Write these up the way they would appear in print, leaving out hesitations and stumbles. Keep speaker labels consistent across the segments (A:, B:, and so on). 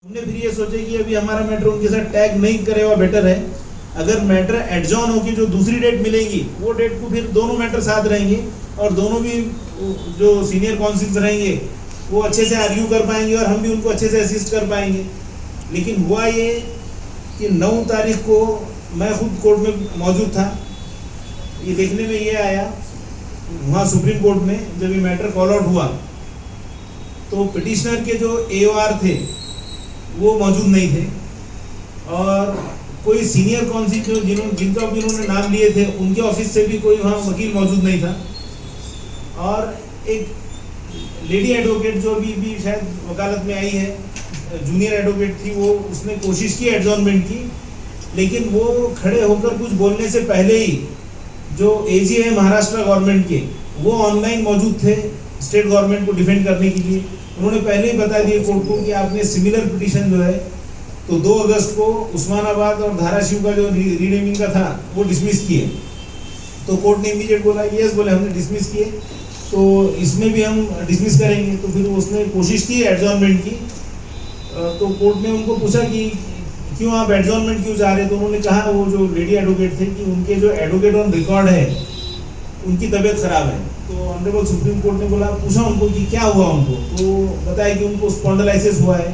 A: हमने फिर ये सोचा कि अभी हमारा मैटर उनके साथ टैग नहीं करे हुआ बेटर है। अगर मैटर एडजॉर्न होगी जो दूसरी डेट मिलेगी वो डेट को फिर दोनों मैटर साथ रहेंगे और दोनों भी जो सीनियर काउंसिल्स रहेंगे वो अच्छे से आर्ग्यू कर पाएंगे और हम भी उनको अच्छे से असिस्ट कर पाएंगे। लेकिन हुआ ये कि 9 तारीख को मैं खुद कोर्ट में मौजूद था। ये देखने में ये आया वहाँ सुप्रीम कोर्ट में जब ये मैटर कॉल आउट हुआ तो पिटिशनर के जो AOR थे वो मौजूद नहीं थे और कोई सीनियर काउंसिल जिनका भी उन्होंने नाम लिए थे उनके ऑफिस से भी कोई वहाँ वकील मौजूद नहीं था। और एक लेडी एडवोकेट जो भी शायद वकालत में आई है, जूनियर एडवोकेट थी, वो उसने कोशिश की एडजॉर्नमेंट की, लेकिन वो खड़े होकर कुछ बोलने से पहले ही जो AG है महाराष्ट्र गवर्नमेंट के वो ऑनलाइन मौजूद थे स्टेट गवर्नमेंट को डिफेंड करने के लिए। उन्होंने पहले ही बता दिया कोर्ट को कि आपने सिमिलर पिटीशन जो है तो 2 अगस्त को उस्मानाबाद और धाराशिव का जो रीनेमिंग का था वो डिसमिस किए। तो कोर्ट ने इमीडिएट बोला यस, बोले हमने डिसमिस किए तो इसमें भी हम डिसमिस करेंगे। तो फिर उसने कोशिश की एडजॉर्नमेंट की। तो कोर्ट ने उनको पूछा कि क्यों आप एडजॉर्नमेंट क्यों चाह रहे? तो उन्होंने कहा, वो जो लेडी एडवोकेट थे, कि उनके जो एडवोकेट ऑन रिकॉर्ड है उनकी तबीयत खराब है। तो ऑनरेबल सुप्रीम कोर्ट ने बोला, पूछा उनको कि क्या हुआ उनको, तो बताया कि उनको स्पॉन्डिलाइसिस हुआ है।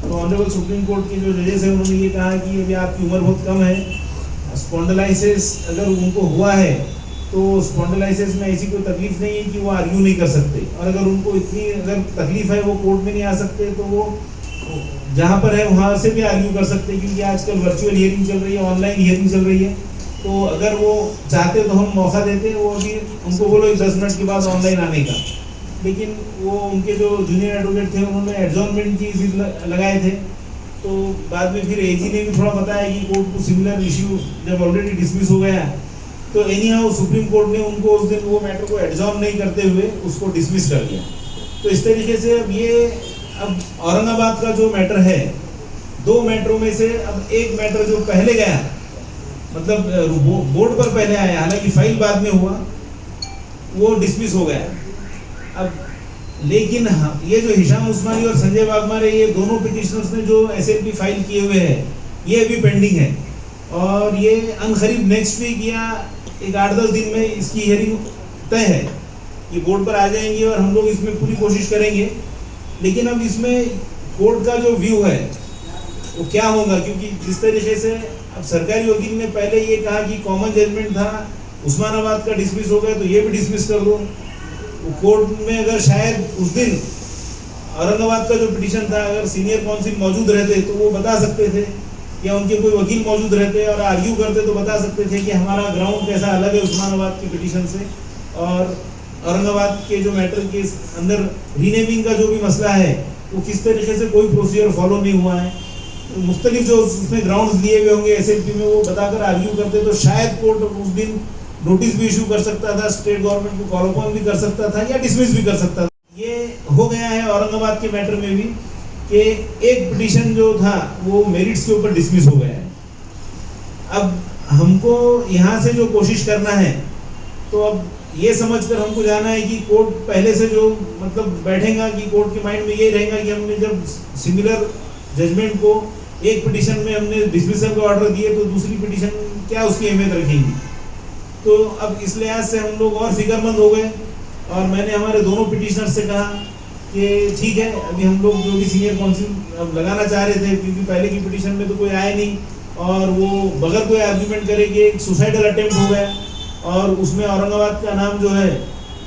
A: तो ऑनरेबल सुप्रीम कोर्ट के जो जजेस हैं उन्होंने ये कहा कि अभी आपकी उम्र बहुत कम है, स्पॉन्डिलाइसिस अगर उनको हुआ है तो स्पॉन्डिलाइसिस में ऐसी कोई तकलीफ नहीं है कि वो आर्ग्यू नहीं कर सकते, और अगर उनको इतनी अगर तकलीफ है वो कोर्ट में नहीं आ सकते तो वो जहाँ पर है वहाँ से भी आर्ग्यू कर सकते हैं, क्योंकि आजकल वर्चुअल हियरिंग चल रही है, ऑनलाइन हियरिंग चल रही है। तो अगर वो चाहते तो हम मौका देते, वो अभी उनको बोलो 10 मिनट के बाद ऑनलाइन आने का, लेकिन वो उनके जो जूनियर एडवोकेट थे उन्होंने एडजॉर्नमेंट की जिद लगाए थे। तो बाद में फिर AG ने भी थोड़ा बताया कि कोर्ट को सिमिलर इश्यू जब ऑलरेडी डिसमिस हो गया तो एनी हाउ सुप्रीम कोर्ट ने उनको उस दिन वो मैटर को एडजॉर्न नहीं करते हुए उसको डिसमिस कर दिया। तो इस तरीके से अब औरंगाबाद का जो मैटर है, 2 मैटरों में से अब एक मैटर जो पहले गया, मतलब बोर्ड पर पहले आया, हालांकि फाइल बाद में हुआ, वो डिसमिस हो गया। अब लेकिन हाँ, ये जो हिशाम उस्मानी और संजय वाघमारे, ये दोनों पिटिशनर्स ने जो SLP फाइल किए हुए हैं ये अभी पेंडिंग है और ये अनकरीब नेक्स्ट वीक या एक 8-10 दिन में इसकी हियरिंग तय है। ये बोर्ड पर आ जाएंगे और हम लोग इसमें पूरी कोशिश करेंगे। लेकिन अब इसमें कोर्ट का जो व्यू है वो क्या होगा, क्योंकि जिस तरीके से अब सरकारी वकील ने पहले ये कहा कि कॉमन जजमेंट था, उस्मानाबाद का डिसमिस हो गया तो ये भी डिसमिस कर दो। कोर्ट में अगर शायद उस दिन औरंगाबाद का जो पिटीशन था, अगर सीनियर काउंसिल मौजूद रहते तो वो बता सकते थे, या उनके कोई वकील मौजूद रहते और आर्ग्यू करते तो बता सकते थे कि हमारा ग्राउंड कैसा अलग है उस्मानाबाद की पिटीशन से, और औरंगाबाद के जो मैटर के अंदर रीनेमिंग का जो भी मसला है वो किस तरीके से कोई प्रोसीजर फॉलो नहीं हुआ है, मुख्तलिफ जो उसमें ग्राउंड्स लिए हुए होंगे SLP में, वो बताकर आर्ग्यू करते तो शायद कोर्ट उस दिन नोटिस भी इशू कर सकता था, स्टेट गवर्नमेंट को कॉल अपॉन भी कर सकता था या डिसमिस भी कर सकता था। ये हो गया है औरंगाबाद के मैटर में भी कि एक पिटीशन जो था वो मेरिट्स के ऊपर डिसमिस हो गया है। अब हमको यहाँ से जो कोशिश करना है, तो अब ये समझकर हमको जाना है कि कोर्ट पहले से जो मतलब बैठेगा कि कोर्ट के माइंड में ये रहेगा कि हमने जब सिमिलर जजमेंट को एक पिटीशन में हमने डिसमिसल का ऑर्डर दिए तो दूसरी पिटीशन क्या उसकी अहमियत रखेंगी। तो अब इस लिहाज से हम लोग और फिक्रमंद हो गए और मैंने हमारे दोनों पिटीशनर से कहा कि ठीक है, अभी हम लोग जो भी सीनियर काउंसिल अब लगाना चाह रहे थे, क्योंकि पहले की पिटीशन में तो कोई आया नहीं और वो बगैर कोई आर्ग्यूमेंट करे कि एक सुसाइडल अटेम्प्ट हो गया और उसमें औरंगाबाद का नाम जो है,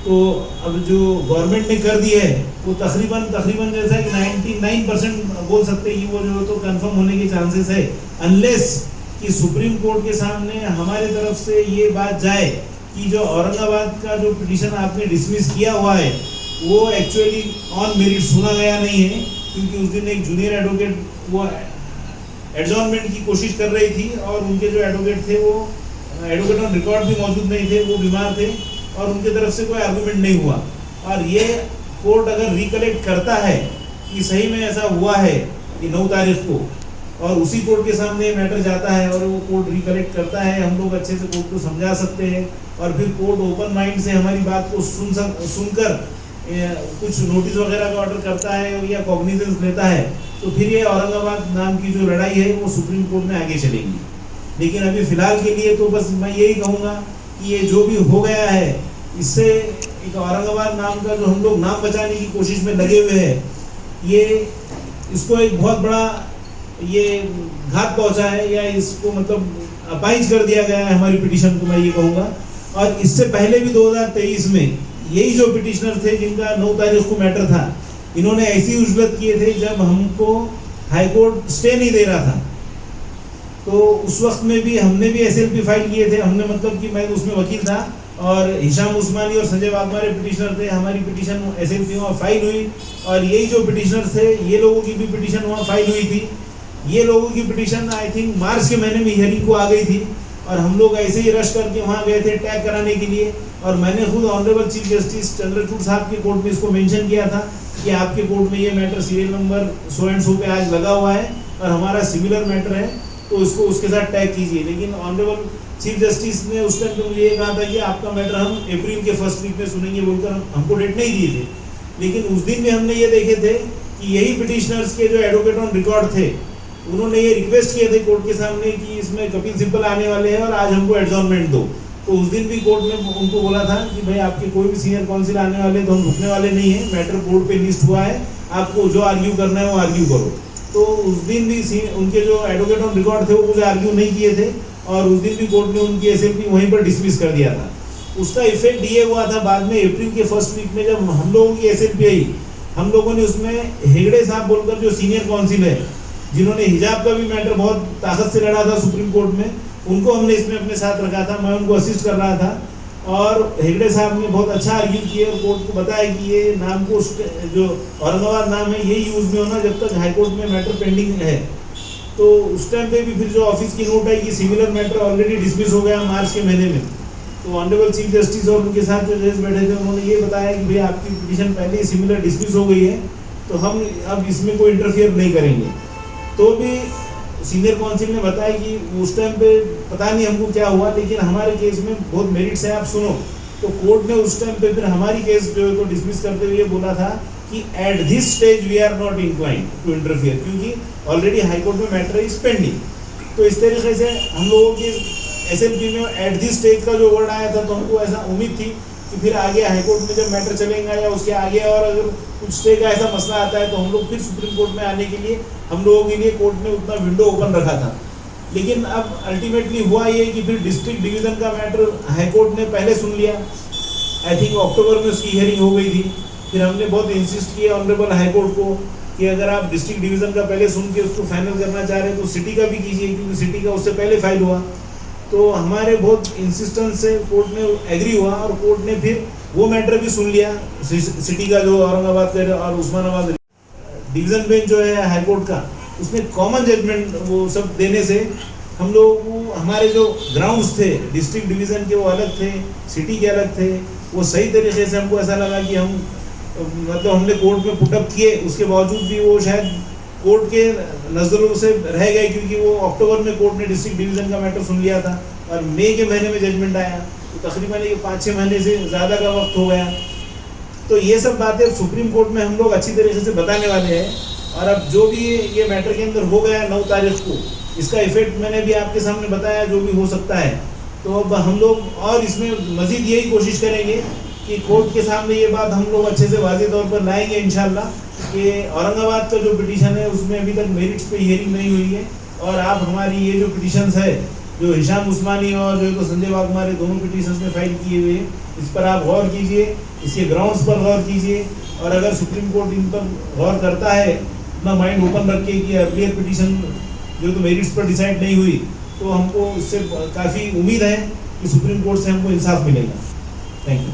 A: तो अब जो गवर्नमेंट ने कर दी है वो तकरीबन जैसा कि 99% बोल सकते हैं कि वो जो तो कंफर्म होने के चांसेस है, अनलेस कि सुप्रीम कोर्ट के सामने हमारे तरफ से ये बात जाए कि जो औरंगाबाद का जो पिटीशन आपने डिसमिस किया हुआ है वो एक्चुअली ऑन मेरिट सुना गया नहीं है, क्योंकि उस दिन एक जूनियर एडवोकेट वो एडजॉर्नमेंट की कोशिश कर रही थी और उनके जो एडवोकेट थे वो एडवोकेट ऑन रिकॉर्ड भी मौजूद नहीं थे, वो बीमार थे और उनके तरफ से कोई आर्गूमेंट नहीं हुआ। और ये कोर्ट अगर रिकलेक्ट करता है कि सही में ऐसा हुआ है कि 9 तारीख को, और उसी कोर्ट के सामने मैटर जाता है और वो कोर्ट रिकलेक्ट करता है, हम लोग अच्छे से कोर्ट को समझा सकते हैं और फिर कोर्ट ओपन माइंड से हमारी बात को सुनकर कुछ नोटिस वगैरह का ऑर्डर करता है या कॉग्निजेंस लेता है, तो फिर ये औरंगाबाद नाम की जो लड़ाई है वो सुप्रीम कोर्ट में आगे चलेगी। लेकिन अभी फ़िलहाल के लिए तो बस मैं यही कहूँगा कि ये जो भी हो गया है, इससे एक औरंगाबाद नाम का जो हम लोग नाम बचाने की कोशिश में लगे हुए हैं, ये इसको एक बहुत बड़ा ये घात पहुंचा है, या इसको मतलब अपाइज कर दिया गया है हमारी पिटीशन को, मैं ये कहूँगा। और इससे पहले भी 2023 में यही जो पिटिशनर थे जिनका 9 तारीख को मैटर था, इन्होंने ऐसी उजलत किए थे जब हमको हाईकोर्ट स्टे नहीं दे रहा था। तो उस वक्त में भी हमने भी SLP फाइल किए थे, हमने मतलब कि मैं उसमें वकील था और हिशाम उस्मानी और संजय वाघमारे पिटिशनर थे। हमारी पिटिशन SLP वहाँ फाइल हुई और यही जो पिटिशनर थे ये लोगों की भी पिटिशन वहाँ फाइल हुई थी। ये लोगों की पिटिशन आई थिंक मार्च के महीने में हियरिंग को आ गई थी और हम लोग ऐसे ही रश करके वहाँ गए थे टैग कराने के लिए। और मैंने खुद ऑनरेबल चीफ जस्टिस चंद्रचूड़ साहब के कोर्ट में इसको मेंशन किया था कि आपके कोर्ट में ये matter serial number so and so पे आज लगा हुआ है और हमारा सिमिलर मैटर है, तो इसको उसके साथ टैग कीजिए। लेकिन ऑनरेबल चीफ जस्टिस ने उस टाइम पे मुझे ये कहा था कि आपका मैटर हम अप्रैल के फर्स्ट वीक में सुनेंगे बोलकर हमको डेट नहीं दिए थे। लेकिन उस दिन भी हमने ये देखे थे कि यही पिटिशनर्स के जो एडवोकेट ऑन रिकॉर्ड थे, उन्होंने ये रिक्वेस्ट किए थे कोर्ट के सामने कि इसमें कपिल सिब्बल आने वाले हैं और आज हमको एडजॉर्नमेंट दो। तो उस दिन भी कोर्ट ने उनको बोला था कि भाई आपके कोई भी सीनियर काउंसिल आने वाले तो हम रुकने वाले नहीं है, मैटर कोर्ट पे लिस्ट हुआ है, आपको जो आर्ग्यू करना है वो आर्ग्यू करो। तो उस दिन भी उनके जो एडवोकेट ऑन रिकॉर्ड थे वो कुछ आर्ग्यू नहीं किए थे और उस दिन भी कोर्ट ने उनकी SLP वहीं पर डिसमिस कर दिया था। उसका इफेक्ट ये हुआ था बाद में अप्रैल के फर्स्ट वीक में जब हम लोगों की SLP आई, हम लोगों ने उसमें हेगड़े साहब बोलकर जो सीनियर काउंसिल है, जिन्होंने हिजाब का भी मैटर बहुत ताकत से लड़ा था सुप्रीम कोर्ट में, उनको हमने इसमें अपने साथ रखा था, मैं उनको असिस्ट कर रहा था और हेगड़े साहब ने बहुत अच्छा आर्ग्यू किया और कोर्ट को बताया कि ये नाम को जो औरंगाबाद नाम है यही यूज़ में होना जब तक हाईकोर्ट में मैटर पेंडिंग है। तो उस टाइम पे भी फिर जो ऑफिस की नोट आई कि सिमिलर मैटर ऑलरेडी डिसमिस हो गया मार्च के महीने में। तो ऑनरेबल चीफ जस्टिस और उनके साथ जो जज बैठे थे उन्होंने ये बताया कि भाई आपकी पिटीशन पहले ही सिमिलर डिसमिस हो गई है, तो हम अब इसमें कोई इंटरफियर नहीं करेंगे। तो भी सीनियर काउंसिल ने बताया कि उस टाइम पे पता नहीं हमको क्या हुआ, लेकिन हमारे केस में बहुत मेरिट्स है, आप सुनो। तो कोर्ट ने उस टाइम पे फिर हमारी केस जो है तो डिसमिस करते हुए बोला था कि at this stage we are not inclined to interfere, क्योंकि ऑलरेडी हाईकोर्ट में मैटर इज पेंडिंग। तो इस तरीके से हम लोगों की SLP में एट दिस स्टेज का जो वर्ड आया था, तो हमको ऐसा उम्मीद थी कि फिर आगे हाईकोर्ट में जब मैटर चलेगा या उसके आगे और अगर कुछ स्टे का ऐसा मसला आता है तो हम लोग फिर सुप्रीम कोर्ट में आने के लिए हम लोगों के लिए कोर्ट ने उतना विंडो ओपन रखा था। लेकिन अब अल्टीमेटली हुआ ये कि फिर डिस्ट्रिक्ट डिवीज़न का मैटर हाईकोर्ट ने पहले सुन लिया, आई थिंक अक्टूबर में उसकी हियरिंग हो गई थी। फिर हमने बहुत इंसिस्ट किया ऑनरेबल हाईकोर्ट को कि अगर आप डिस्ट्रिक्ट डिवीज़न का पहले सुन के उसको फाइनल करना चाह रहे हैं तो सिटी का भी कीजिए, क्योंकि सिटी का उससे पहले फाइल हुआ। तो हमारे बहुत इंसिस्टेंस से कोर्ट ने एग्री हुआ और कोर्ट ने फिर वो मैटर भी सुन लिया, सिटी का जो औरंगाबाद का और उस्मानाबाद डिवीज़न बेंच जो है हाईकोर्ट का, उसमें कॉमन जजमेंट वो सब देने से हम लोग को हमारे जो ग्राउंड्स थे डिस्ट्रिक्ट डिवीज़न के वो अलग थे, सिटी के अलग थे, वो सही तरीके से हमको ऐसा लगा कि हम मतलब हमने कोर्ट में पुटअप किए, उसके बावजूद भी वो शायद कोर्ट के नज़रों से रह गए, क्योंकि वो अक्टूबर में कोर्ट ने डिस्ट्रिक्ट डिवीज़न का मैटर सुन लिया था और मई के महीने में जजमेंट आया, तो तकरीबन ये 5-6 महीने से ज़्यादा का वक्त हो गया। तो ये सब बातें सुप्रीम कोर्ट में हम लोग अच्छी तरीके से बताने वाले हैं। और अब जो भी ये मैटर के अंदर हो गया 9 तारीख को, इसका इफेक्ट मैंने भी आपके सामने बताया जो भी हो सकता है। तो अब हम लोग और इसमें मज़ीद यही कोशिश करेंगे कि कोर्ट के सामने ये बात हम लोग अच्छे से वाज़ेह तौर पर लाएंगे इंशाल्लाह कि औरंगाबाद का जो पिटीशन है उसमें अभी तक मेरिट्स पे हियरिंग नहीं हुई है और आप हमारी ये जो पिटीशंस है जो हिशाम उस्मानी और जो तो संजय वाघमारे दोनों पिटीशंस में फाइल किए हुए हैं, इस पर आप गौर कीजिए, इसके ग्राउंड्स पर गौर कीजिए और अगर सुप्रीम कोर्ट इन पर गौर करता है, अपना माइंड ओपन रख के कि अर्लियर पिटीशन जो तो मेरिट्स पर डिसाइड नहीं हुई, तो हमको इससे काफ़ी उम्मीद है कि सुप्रीम कोर्ट से हमको इंसाफ मिलेगा। Thank you.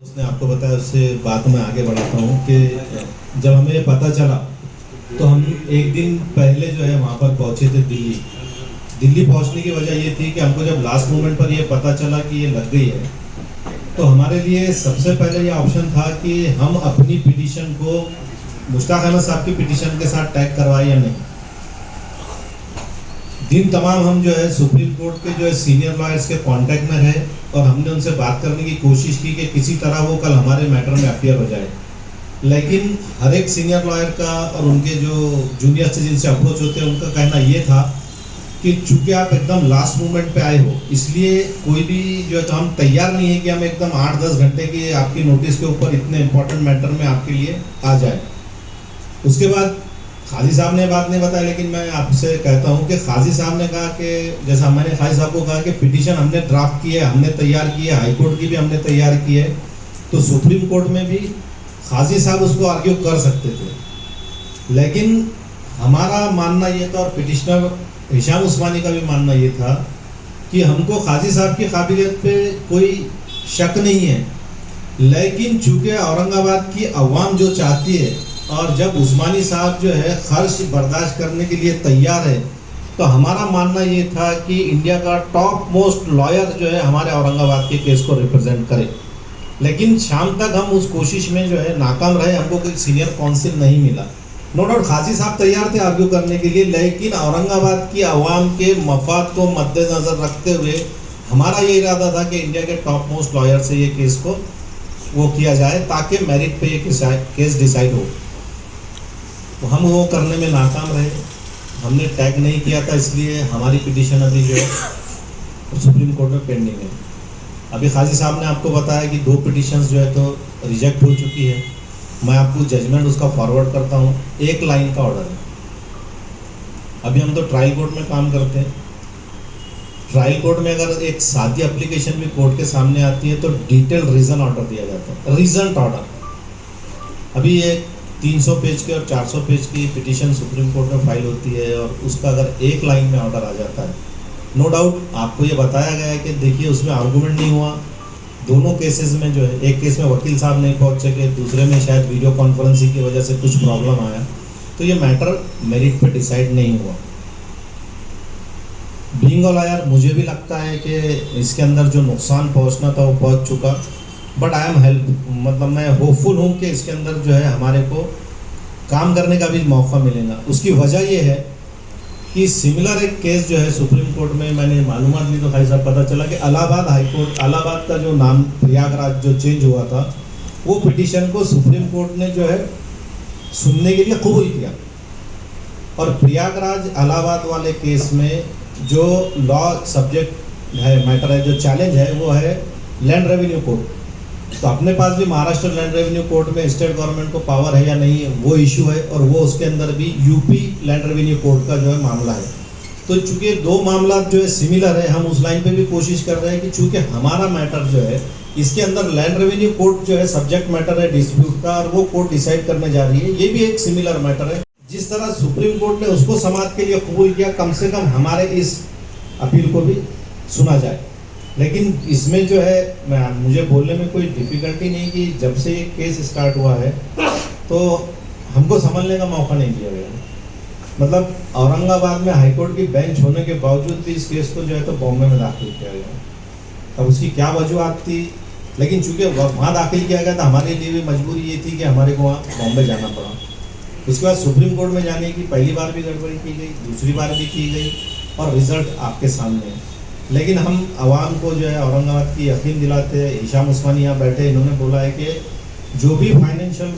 B: उसने आपको बताया, उससे बात मैं आगे बढ़ाता हूँ कि जब हमें पता चला तो हम एक दिन पहले जो है वहाँ पर पहुँचे थे दिल्ली पहुँचने की वजह ये थी कि हमको जब लास्ट मोमेंट पर ये पता चला कि ये लग गई है, तो हमारे लिए सबसे पहले ये ऑप्शन था कि हम अपनी पिटीशन को मुश्ताक अहमद साहब की पिटीशन के साथ टैग करवाएं या नहीं। दिन तमाम हम जो है सुप्रीम कोर्ट के जो है सीनियर लॉयर्स के कांटेक्ट में रहे और हमने उनसे बात करने की कोशिश की कि किसी तरह वो कल हमारे मैटर में अपीयर हो जाए, लेकिन हर एक सीनियर लॉयर का और उनके जो जूनियर से जिनसे अप्रोच होते हैं उनका कहना ये था कि चूंकि आप एकदम लास्ट मोमेंट पे आए हो, इसलिए कोई भी जो है तो हम तैयार नहीं है कि हम एकदम 8-10 घंटे की आपकी नोटिस के ऊपर इतने इंपॉर्टेंट मैटर में आपके लिए आ जाए। उसके बाद काजी साहब ने बात नहीं बताया, लेकिन मैं आपसे कहता हूं कि काजी साहब ने कहा कि जैसा मैंने काजी साहब को कहा कि पिटीशन हमने ड्राफ्ट की है, हमने तैयार की है, हाई कोर्ट की भी हमने तैयार की है, तो सुप्रीम कोर्ट में भी काजी साहब उसको आर्ग्यू कर सकते थे। लेकिन हमारा मानना ये था और पिटिशनर हिशाम उस्मानी का भी मानना ये था कि हमको काजी साहब की काबिलियत पे कोई शक नहीं है, लेकिन चूंकि औरंगाबाद की अवाम जो चाहती है और जब उस्मानी साहब जो है खर्च बर्दाश्त करने के लिए तैयार है, तो हमारा मानना ये था कि इंडिया का टॉप मोस्ट लॉयर जो है हमारे औरंगाबाद के केस को रिप्रेजेंट करे। लेकिन शाम तक हम उस कोशिश में जो है नाकाम रहे, हमको कोई सीनियर काउंसिल नहीं मिला। नो डाउट काजी साहब तैयार थे आर्ग्यू करने के लिए, लेकिन औरंगाबाद की आवाम के मफाद को मद्देनज़र रखते हुए हमारा ये इरादा था कि इंडिया के टॉप मोस्ट लॉयर से ये केस को वो किया जाए ताकि मेरिट पे ये केस डिसाइड हो। तो हम वो करने में नाकाम रहे, हमने टैग नहीं किया था, इसलिए हमारी पिटीशन अभी जो है सुप्रीम कोर्ट में पेंडिंग है। अभी काजी साहब ने आपको बताया कि 2 पिटीशंस जो है तो रिजेक्ट हो चुकी है। मैं आपको जजमेंट उसका फॉरवर्ड करता हूँ, 1 लाइन का ऑर्डर है। अभी हम तो ट्रायल कोर्ट में काम करते हैं, ट्रायल कोर्ट में अगर एक सादी एप्लीकेशन भी कोर्ट के सामने आती है तो डिटेल रीजन ऑर्डर दिया जाता है, रीजन ऑर्डर। अभी ये 300 पेज के और 400 पेज की पिटीशन सुप्रीम कोर्ट में फाइल होती है और उसका अगर 1 लाइन में ऑर्डर आ जाता है, नो डाउट आपको ये बताया गया है कि देखिए उसमें आर्गूमेंट नहीं हुआ। दोनों केसेस में जो है, एक केस में वकील साहब नहीं पहुंच सके, दूसरे में शायद वीडियो कॉन्फ्रेंसिंग की वजह से कुछ प्रॉब्लम आया, तो ये मैटर मेरिट पे डिसाइड नहीं हुआ। बीइंग अ लॉयर मुझे भी लगता है कि इसके अंदर जो नुकसान पहुंचना था वो पहुंच चुका, बट आई एम मतलब मैं होपफुल हूँ कि इसके अंदर जो है हमारे को काम करने का भी मौका मिलेगा। उसकी वजह ये है कि सिमिलर एक केस जो है सुप्रीम कोर्ट में मैंने मालूमात ली तो भाई साहब पता चला कि इलाहाबाद हाई कोर्ट, इलाहाबाद का जो नाम प्रयागराज जो चेंज हुआ था, वो पिटीशन को सुप्रीम कोर्ट ने जो है सुनने के लिए कबूल किया। और प्रयागराज इलाहाबाद वाले केस में जो लॉ सब्जेक्ट है, मैटर है, जो चैलेंज है वो है लैंड रेवेन्यू कोर्ट। तो अपने पास भी महाराष्ट्र लैंड रेवेन्यू कोर्ट में स्टेट गवर्नमेंट को पावर है या नहीं है वो इशू है, और वो उसके अंदर भी यूपी लैंड रेवेन्यू कोर्ट का जो है मामला है। तो चूंकि 2 मामला जो है सिमिलर है, हम उस लाइन पे भी कोशिश कर रहे हैं कि चूंकि हमारा मैटर जो है इसके अंदर लैंड रेवेन्यू कोर्ट जो है सब्जेक्ट मैटर है डिस्प्यूट का, और वो कोर्ट डिसाइड करने जा रही है, ये भी एक सिमिलर मैटर है। जिस तरह सुप्रीम कोर्ट ने उसको समाप्त के लिए कबूल किया, कम से कम हमारे इस अपील को भी सुना जाए। लेकिन इसमें जो है मुझे बोलने में कोई डिफिकल्टी नहीं कि जब से ये केस स्टार्ट हुआ है तो हमको समझने का मौका नहीं दिया गया। मतलब औरंगाबाद में हाईकोर्ट की बेंच होने के बावजूद भी इस केस को जो है तो बॉम्बे में दाखिल किया गया। अब उसकी क्या वजूहत थी, लेकिन चूंकि वहाँ दाखिल किया गया था, हमारे लिए भी मजबूरी ये थी कि हमारे को वहाँ बॉम्बे जाना पड़ा। उसके बाद सुप्रीम कोर्ट में जाने की पहली बार भी गड़बड़ी की गई, दूसरी बार भी की गई, और रिजल्ट आपके सामने है। लेकिन हम आवाम को जो है औरंगाबाद की यकीन दिलाते हैं। हिशाम उस्मानी यहाँ बैठे, इन्होंने बोला है कि जो भी फाइनेंशियल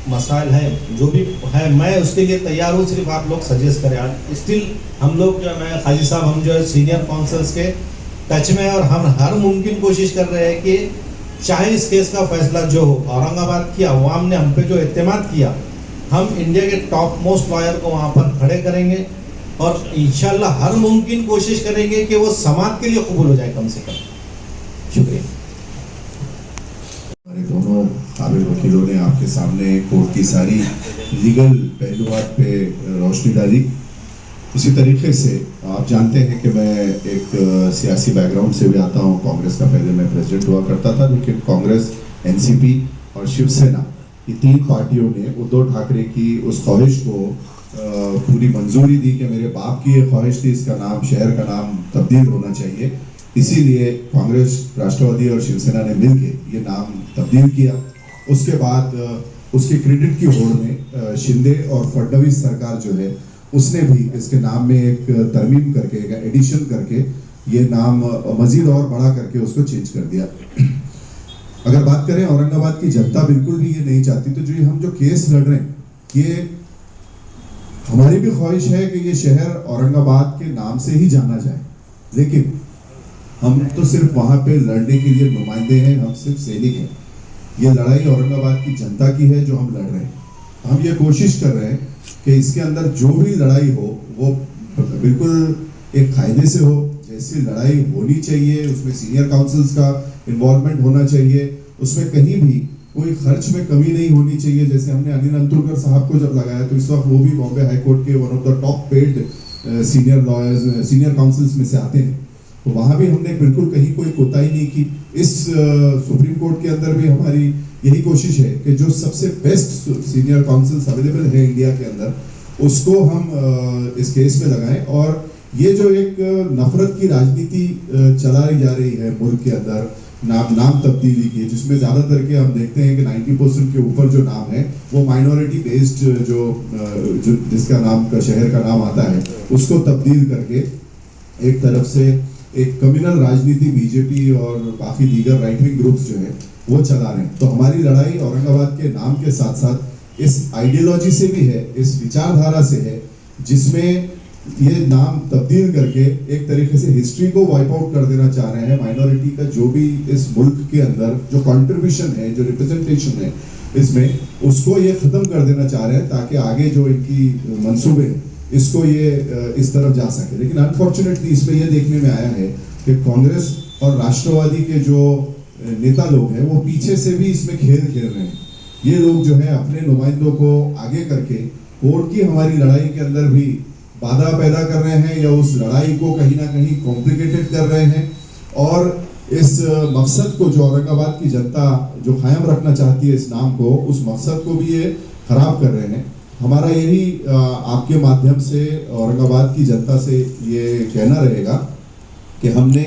B: मसाइल है, जो भी है, मैं उसके लिए तैयार हूँ, सिर्फ आप लोग सजेस्ट करें। आज स्टिल हम लोग जो है, मैं काजी साहब, हम जो है सीनियर काउंसिल्स के टच में, और हम हर मुमकिन कोशिश कर रहे हैं कि चाहे इस केस का फैसला जो हो, औरंगाबाद की आवाम ने हम पे जो एतमाद किया, हम इंडिया के टॉप मोस्ट लॉयर को वहाँ पर खड़े करेंगे और इंशाल्लाह हर मुमकिन कोशिश करेंगे कि वो समाज के लिए कबूल हो जाए कम से कम। शुक्रिया।
C: हमारे दोनों काबिल वकीलों ने आपके सामने कोर्ट की सारी लीगल पहलुआत पे रोशनी डाली। इसी तरीके से आप जानते हैं कि मैं एक सियासी बैकग्राउंड से भी आता हूँ। कांग्रेस का पहले मैं प्रेसिडेंट हुआ करता था, लेकिन कांग्रेस, एनसीपी और शिवसेना, ये 3 पार्टियों ने उद्धव ठाकरे की उस ख्वाहिश को पूरी मंजूरी दी कि मेरे बाप की ये ख्वाहिश थी, इसका नाम, शहर का नाम तब्दील होना चाहिए। इसीलिए कांग्रेस, राष्ट्रवादी और शिवसेना ने मिलकर ये नाम तब्दील किया। उसके बाद उसके क्रेडिट की होड़ में शिंदे और फडणवीस सरकार जो है उसने भी इसके नाम में एक तरमीम करके, एक एडिशन करके ये नाम मजीद और बड़ा करके उसको चेंज कर दिया। अगर बात करें औरंगाबाद की जनता बिल्कुल भी ये नहीं चाहती, तो हम जो केस लड़ रहे हैं, ये हमारी भी ख्वाहिश है कि ये शहर औरंगाबाद के नाम से ही जाना जाए, लेकिन हम तो सिर्फ वहां पे लड़ने के लिए नुमाइंदे हैं, हम सिर्फ सैनिक हैं। ये लड़ाई औरंगाबाद की जनता की है जो हम लड़ रहे हैं। हम ये कोशिश कर रहे हैं कि इसके अंदर जो भी लड़ाई हो वो बिल्कुल एक कायदे से हो, जैसी लड़ाई होनी चाहिए, उसमें सीनियर काउंसिल्स का इन्वॉल्वमेंट होना चाहिए, उसमें कहीं भी कोई खर्च में कमी नहीं होनी चाहिए। जैसे हमने अनिल अंतुरकर साहब को जब लगाया तो इस वक्त वो भी बॉम्बे हाई कोर्ट के one of the top paid senior lawyers, senior councils में से आते हैं, तो वहाँ भी हमने बिल्कुल कहीं कोई कोताही नहीं की। इस सुप्रीम कोर्ट के अंदर भी हमारी यही कोशिश है कि जो सबसे बेस्ट सीनियर काउंसिल्स अवेलेबल है इंडिया के अंदर, उसको हम इस केस में लगाएं। और ये जो एक नफरत की राजनीति चलाई जा रही है मुल्क के अंदर, नाम तब्दीली की, जिसमें ज़्यादातर के हम देखते हैं कि 90% के ऊपर जो नाम है वो माइनॉरिटी बेस्ड जो जिसका नाम का शहर का नाम आता है उसको तब्दील करके एक तरफ से एक कम्युनल राजनीति बीजेपी और बाकी दीगर राइट विंग ग्रुप्स जो है वो चला रहे हैं। तो हमारी लड़ाई औरंगाबाद के नाम के साथ साथ इस आइडियोलॉजी से भी है, इस विचारधारा से है, जिसमें ये नाम तब्दील करके एक तरीके से हिस्ट्री को वाइप आउट कर देना चाह रहे हैं। माइनॉरिटी का जो भी इस मुल्क के अंदर जो कंट्रीब्यूशन है, जो रिप्रेजेंटेशन है इसमें, उसको ये खत्म कर देना चाह रहे हैं ताकि आगे जो इनकी मंसूबे हैं इसको ये इस तरफ जा सके। लेकिन अनफॉर्चुनेटली इसमें यह देखने में आया है कि कांग्रेस और राष्ट्रवादी के जो नेता लोग हैं वो पीछे से भी इसमें खेल खेल रहे हैं। ये लोग जो है अपने नुमाइंदों को आगे करके कोर्ट की हमारी लड़ाई के अंदर भी बाधा पैदा कर रहे हैं या उस लड़ाई को कहीं ना कहीं कॉम्प्लिकेटेड कर रहे हैं, और इस मकसद को जो औरंगाबाद की जनता जो कायम रखना चाहती है इस नाम को, उस मकसद को भी ये खराब कर रहे हैं। हमारा यही आपके माध्यम से औरंगाबाद की जनता से ये कहना रहेगा कि हमने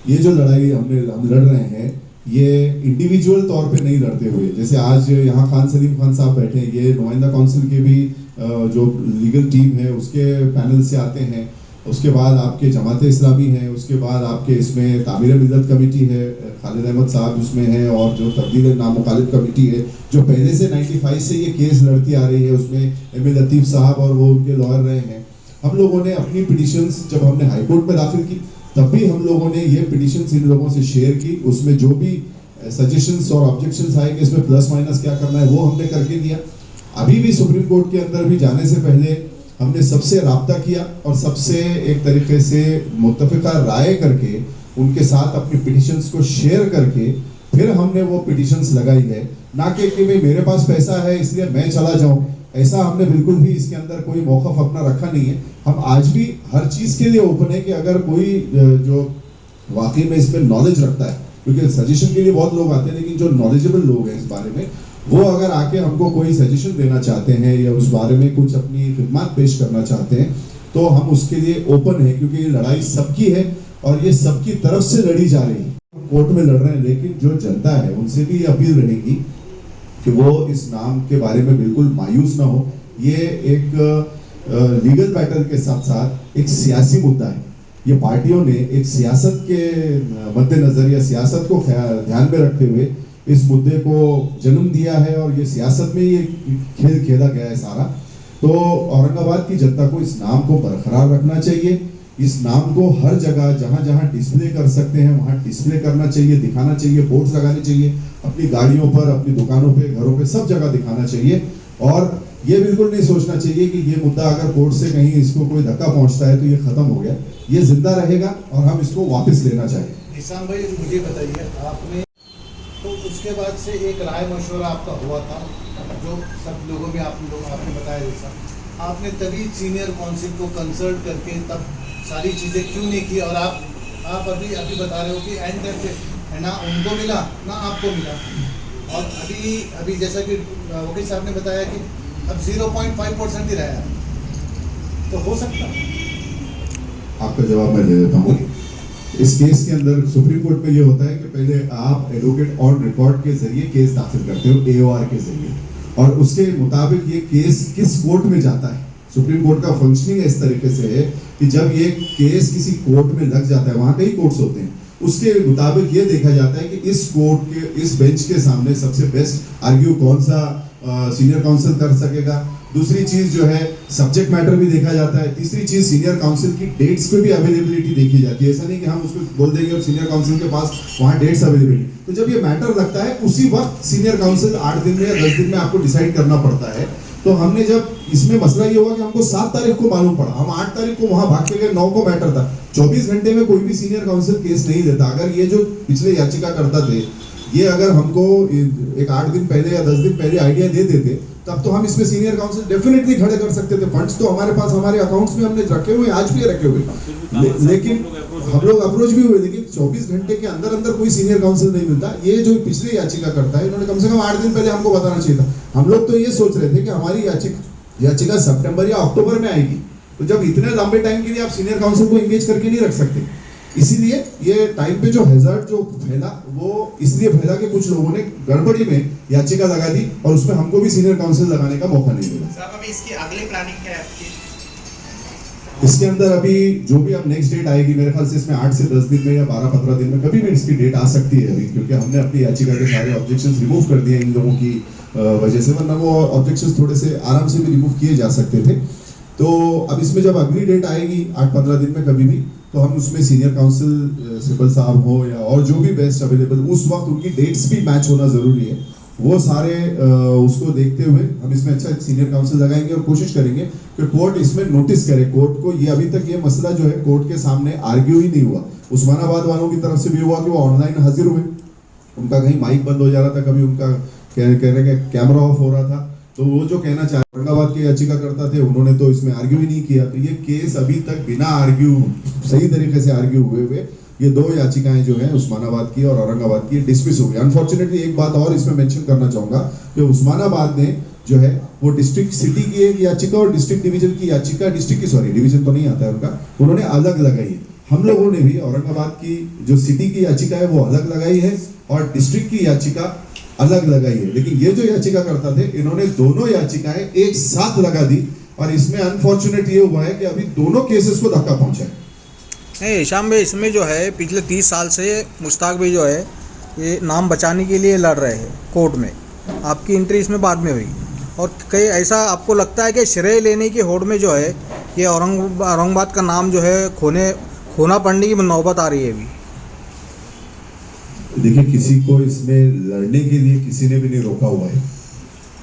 C: ये जो लड़ाई हम लड़ रहे हैं ये इंडिविजुअल तौर पे नहीं लड़ते हुए, जैसे आज यहाँ खान सलीम खान साहब बैठे हैं, ये नुमाइंदा काउंसिल के भी जो लीगल टीम है उसके पैनल से आते हैं, उसके बाद आपके जमात इस्लामी है, उसके बाद आपके इसमें तामीर मिल्लत कमेटी है, खालिद अहमद साहब उसमें है, और जो तब्दील नामुखालिफ कमेटी है जो पहले से 95 से ये केस लड़ती आ रही है, उसमें एम ए लतीफ़ साहब और वो उनके लॉयर रहे हैं। हम लोगों ने अपनी पिटिशंस जब हमने हाई कोर्ट में दाखिल की तब भी हम लोगों ने ये पिटिशंस इन लोगों से शेयर की, उसमें जो भी सजेशंस और ऑब्जेक्शंस आए कि इसमें प्लस माइनस क्या करना है वो हमने करके दिया। अभी भी सुप्रीम कोर्ट के अंदर भी जाने से पहले हमने सबसे राब्ता किया और सबसे एक तरीके से मुत्तफ़िका राय करके उनके साथ अपनी पिटिशंस को शेयर करके फिर हमने वो पिटिशंस लगाई है, ना कि भाई मेरे पास पैसा है इसलिए मैं चला जाऊं, ऐसा हमने बिल्कुल भी इसके अंदर कोई मौक़िफ़ अपना रखा नहीं है। हम आज भी हर चीज़ के लिए ओपन है कि अगर कोई जो वाकई में इस पर नॉलेज रखता है, क्योंकि सजेशन के लिए बहुत लोग आते हैं, लेकिन जो नॉलेजेबल लोग हैं इस बारे में वो अगर आके हमको कोई सजेशन देना चाहते हैं या उस बारे में कुछ अपनी खिदमत पेश करना चाहते हैं तो हम उसके लिए ओपन है, क्योंकि ये लड़ाई सबकी है और ये सबकी तरफ से लड़ी जा रही है। कोर्ट में लड़ रहे हैं, लेकिन जो जनता है उनसे भी अपील रहेगी कि वो इस नाम के बारे में बिल्कुल मायूस ना हो। ये एक लीगल बैटल के साथ साथ एक सियासी मुद्दा है। ये पार्टियों ने एक सियासत के मद्देनजर या सियासत को ध्यान में रखते हुए इस मुद्दे को जन्म दिया है और ये सियासत में ये खेल खेला गया है सारा। तो औरंगाबाद की जनता को इस नाम को बरकरार रखना चाहिए, इस नाम को हर जगह जहां जहां डिस्प्ले कर सकते हैं वहां डिस्प्ले करना चाहिए, दिखाना चाहिए, बोर्ड्स लगाने चाहिए, अपनी गाड़ियों पर, अपनी दुकानों पे, घरों पे, सब जगह दिखाना चाहिए। और ये बिल्कुल नहीं सोचना चाहिए कि ये मुद्दा अगर कोर्ट से कहीं इसको कोई धक्का पहुंचता है तो ये खत्म हो गया, ये जिंदा रहेगा और हम इसको वापस लेना चाहिए।
D: निशान भाई मुझे बताइए, आपने तो उसके बाद से एक राय मशवरा आपका हुआ था जो सब लोगों में आपने बताया जैसा, आपने तभी सीनियर काउंसिल को कंसल्ट करके तब सारी चीज़ें क्यों नहीं की, और आप अभी बता रहे हो कि एंड टाइम पे ना उनको मिला ना आपको मिला, और अभी जैसा कि वकील साहब ने बताया कि अब 0.5% ही रहा है, तो हो सकता है।
C: आपका जवाब मैं दे देता हूँ। इस केस के अंदर सुप्रीम कोर्ट में ये होता है कि पहले आप एडवोकेट ऑन रिकॉर्ड के जरिए केस दाखिल करते हो AOR के जरिए, और उसके मुताबिक ये केस किस कोर्ट में जाता है सुप्रीम कोर्ट का फंक्शनिंग इस तरीके से है कि जब ये केस किसी कोर्ट में लग जाता है, वहाँ कई कोर्ट्स होते हैं, उसके मुताबिक ये देखा जाता है कि इस कोर्ट के इस बेंच के सामने सबसे बेस्ट आर्ग्यू कौन सा सीनियर काउंसिल कर सकेगा। दूसरी चीज जो है सब्जेक्ट मैटर भी देखा जाता है। तीसरी चीज सीनियर काउंसिल की डेट्स पे भी अवेलेबिलिटी देखी जाती है। ऐसा नहीं कि हम उसको बोल देंगे और सीनियर काउंसिल के पास वहाँ डेट्स अवेलेबिलिटी, तो जब ये मैटर लगता है उसी वक्त सीनियर काउंसिल 8 दिन में या 10 दिन में आपको डिसाइड करना पड़ता है। तो हमने जब इसमें मसला ये हुआ कि हमको 7 तारीख को मालूम पड़ा, हम 8 तारीख को वहां भाग के गए, 9 को मैटर था, 24 घंटे में कोई भी सीनियर काउंसिल केस नहीं देता। अगर ये जो पिछले याचिका करता थे ये अगर हमको एक 8 दिन पहले या 10 दिन पहले आइडिया दे देते तब तो हम इसमें सीनियर काउंसिल डेफिनेटली खड़े कर सकते थे। फंड्स तो हमारे पास हमारे अकाउंट्स में हमने रखे हुए, आज भी रखे हुए, लेकिन हम लोग अप्रोच भी हुए, लेकिन 24 घंटे के अंदर अंदर कोई सीनियर काउंसिल नहीं मिलता। ये जो पिछले याचिका करता है, इन्होंने कम से कम 8 दिन पहले हमको बताना चाहिए था। हम लोग तो ये सोच रहे थे कि हमारी याचिका सितंबर या अक्टूबर में आएगी, तो जब इतने लंबे टाइम के लिए आप सीनियर काउंसिल को एंगेज करके नहीं रख सकते। इसीलिए ये टाइम पे जो हैजर्ड जो फैला वो इसलिए फैला कि कुछ लोगों ने गड़बड़ी में याचिका लगा दी और उसमें हमको भी सीनियर काउंसिल लगाने का मौका नहीं मिला।
E: साहब अभी इसकी अगली प्लानिंग क्या है आपकी?
C: इसके अंदर अभी जो भी अब नेक्स्ट डेट आएगी, मेरे ख्याल से इसमें 8 से 10 दिन में या 12-15 दिन में कभी भी इसकी डेट आ सकती है अभी, क्योंकि हमने अपनी याचिका के सारे ऑब्जेक्शंस रिमूव कर दिए इन लोगों की वजह से, वरना वो ऑब्जेक्शंस थोड़े से आराम से भी रिमूव किए जा सकते थे। तो अब इसमें जब अगली डेट आएगी 8-15 दिन में कभी भी, तो हम उसमें सीनियर काउंसिल सिब्बल साहब हो या और जो भी बेस्ट अवेलेबल, उस वक्त उनकी डेट्स भी मैच होना जरूरी है। वो सारे उसको देखते हुए हम इसमें अच्छा सीनियर काउंसिल लगाएंगे और कोशिश करेंगे कि कोर्ट इसमें नोटिस करे कोर्ट को। ये अभी तक ये मसला जो है कोर्ट के सामने आर्ग्यू ही नहीं हुआ। उस्मानाबाद वालों की तरफ से भी हुआ कि वो ऑनलाइन हाजिर हुए, उनका कहीं माइक बंद हो जा रहा था, कभी उनका कहने का कैमरा ऑफ हो रहा था, तो वो जो कहना चाह औरंगाबाद के याचिका करता थे उन्होंने तो इसमें आर्ग्यू ही नहीं किया। तो ये केस अभी तक बिना आर्ग्यू, सही तरीके से आर्ग्यू हुए ये 2 याचिकाएं जो हैं उस्मानाबाद की और औरंगाबाद की डिसमिस हो गई। अनफॉर्चुनेटली एक बात और इसमें मेंशन करना चाहूंगा कि उस्मानाबाद ने जो है वो डिस्ट्रिक्ट सिटी की एक याचिका और डिस्ट्रिक्ट डिवीजन की याचिका, डिस्ट्रिक्ट की सॉरी डिवीजन तो नहीं आता है उनका, उन्होंने अलग लगाई है। हम लोगों ने भी औरंगाबाद की जो सिटी की याचिका है वो अलग लगाई है और डिस्ट्रिक्ट की याचिका अलग लगाई है। लेकिन ये जो याचिका करता थे इन्होंने दोनों याचिकाएं एक साथ लगा दी और इसमें अनफॉर्चुनेट ये हुआ है कि अभी दोनों केसेस को धक्का पहुंचा है।
F: नहीं शाम भाई, इसमें जो है पिछले 30 साल से मुश्ताक भाई जो है ये नाम बचाने के लिए लड़ रहे हैं कोर्ट में, आपकी एंट्री इसमें बाद में हुई और कई ऐसा आपको लगता है कि श्रेय लेने की होड़ में जो है ये औरंगाबाद का नाम जो है खोना पड़ने की नौबत आ रही है अभी?
C: देखिए, किसी को इसमें लड़ने के लिए किसी ने भी नहीं रोका हुआ है,